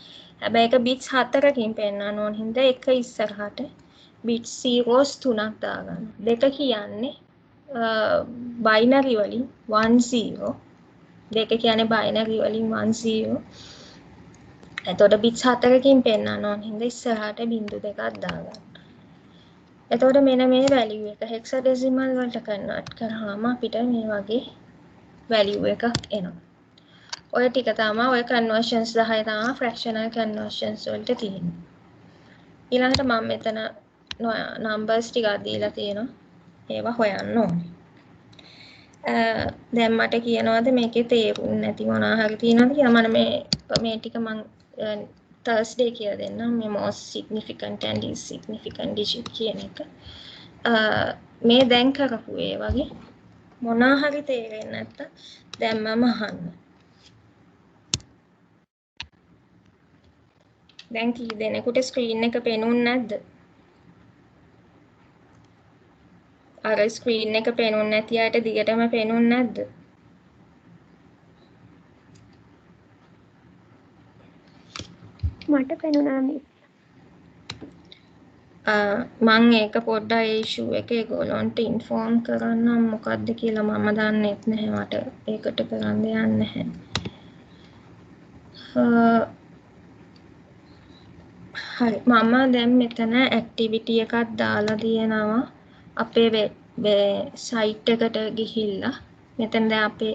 හැබැයි ඒක bits 4කින් පෙන්නන්න ඕන හින්දා එක ඉස්සරහට bits zeros 3ක් දාගන්න. 2 කියන්නේ binary වලින් 10. 2 කියන්නේ binary වලින් 10. එතකොට bits 4කින් පෙන්නන්න ඕන හින්දා ඉස්සරහට බිංදු දෙකක් දාගන්න. එතකොට මෙන්න මේ value එක hexadecimal වලට convert කරාම අපිට මේ වගේ value එකක් එනවා. ඔය ටික තමයි ඔය conversions 10 තමයි fractional conversions වලට තියෙන්නේ. ඊළඟට මම මෙතන numbers ටිකක් දීලා තියෙනවා. ඒවා හොයන්න ඕනේ. දැන් මට කියනවාද මේකේ තේරුම් නැති මොනවා හරි තියෙනවද කියලා මම මේ ටික මම Thursday කියලා දෙන්නම් මේ most significant and insignificant digit කියන එක. මේ දැන් කරපු ඒ වගේ මොනවා හරි තේරෙන්නේ නැත්තම් දැන් මම අහන්න. දැන් කී දෙනෙකුට screen එක පේනුන්නේ නැද්ද? අර screen එක පේනුන්නේ නැති අයට දිගටම පේනුන්නේ නැද්ද? මට පෙනුණා මේ. මම ඒක පොඩ්ඩක් ඒ issue එක ඒගොල්ලන්ට ඉන්ෆෝම් කරන්නම් මොකද්ද කියලා මම දන්නෙත් නැහැ මට ඒකට කරන්න දෙයක් නැහැ. හරි මම දැන් මෙතන ඇක්ටිවිටි එකක් දාලා තියෙනවා අපේ site එකට ගිහිල්ලා මෙතන දැන් අපේ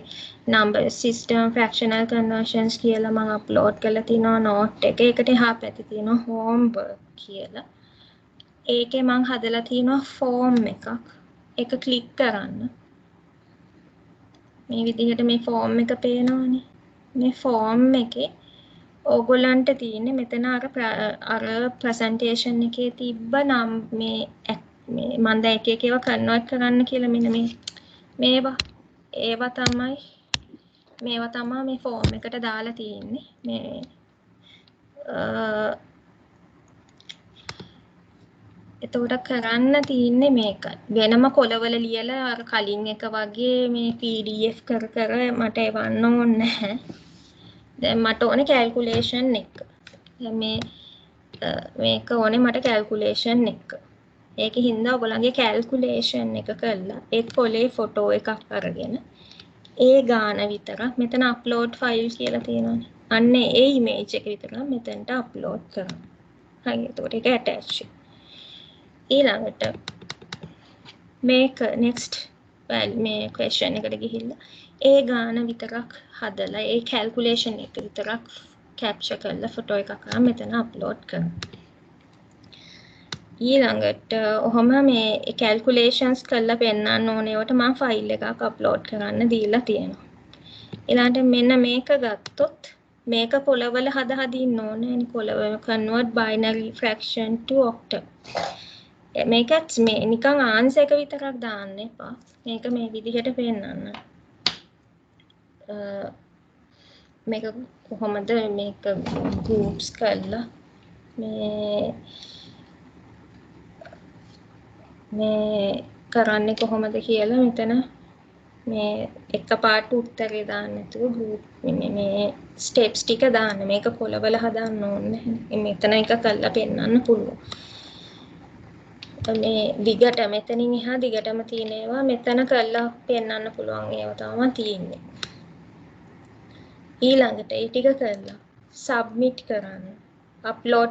number system fractional conversions කියලා මම අප්ලෝඩ් කරලා තිනවා note එක. ඒකට එහා පැත්තේ තියෙනවා homework කියලා. ඒකේ මම හදලා තිනවා form එකක්. ඒක ක්ලික් කරන්න. මේ විදිහට මේ form එක පේනවනේ. මේ form එකේ ඕගොල්ලන්ට තියෙන්නේ මෙතන අර presentation එකේ තිබ්බ නම් මේ මම දැන් එක එක ඒවා කන්වර්ට් කරන්න කියලා මෙන්න මේවා තමයි මේ form එකට දාලා තියෙන්නේ. මේ එතකොට කරන්න තියෙන්නේ මේකයි. වෙනම කොලවල ලියලා අර කලින් එක වගේ මේ PDF කර මට එවන්න ඕනේ නැහැ. දැන් මට ඕනේ calculation එක. දැන් මේක ඕනේ මට calculation එක. ඒකේ හින්දා ඔයගොල්ලන්ගේ කැල්කියුලේෂන් එක කරලා ඒ කොලේ ෆොටෝ එකක් අරගෙන ඒ ගාන විතරක් මෙතන අප්ලෝඩ් ෆයිල් කියලා තියෙනවානේ. අන්න ඒ ඉමේජ් එක විතරක් මෙතනට අප්ලෝඩ් කරන්න. හරි. එතකොට ඒක ඇටච්. ඊළඟට මේක next මේ question එකට ගිහිල්ලා ඒ ගාන විතරක් හදලා ඒ කැල්කියුලේෂන් එක විතරක් capture කරලා ෆොටෝ එකක් අරන් මෙතන අප්ලෝඩ් කරන්න. ඊළඟට ඔහම මේ කැල්කියුලේෂන්ස් කරලා පෙන්නන්න ඕනේ. ඒවට මම ෆයිල් එකක් අප්ලෝඩ් කරන්න දීලා තියෙනවා. ඊළඟට මෙන්න මේක ගත්තොත් මේක පොළවල හද ඉන්න ඕනේ. පොළවල convert binary fraction to octal. මේකත් මේ නිකන් ආන්සර් එක විතරක් දාන්න එපා. මේක මේ විදිහට පෙන්නන්න. මේක කොහොමද මේක groups කරලා මේ කරන්නේ කොහොමද කියලා මෙතන මේ එකපාරට උත්තරේ දාන්න නැතුව group මේ steps ටික දාන්න. මේක පොළවල හදන්න ඕනේ. මෙතන එක කරලා පෙන්නන්න පුළුවන්. මේ දිගට මෙතනින් එහා දිගටම තියෙන ඒවා මෙතන කරලා පෙන්නන්න පුළුවන් ඒවා තමයි තියෙන්නේ. ඊළඟට ඒ ටික කරලා submit කරන්න. upload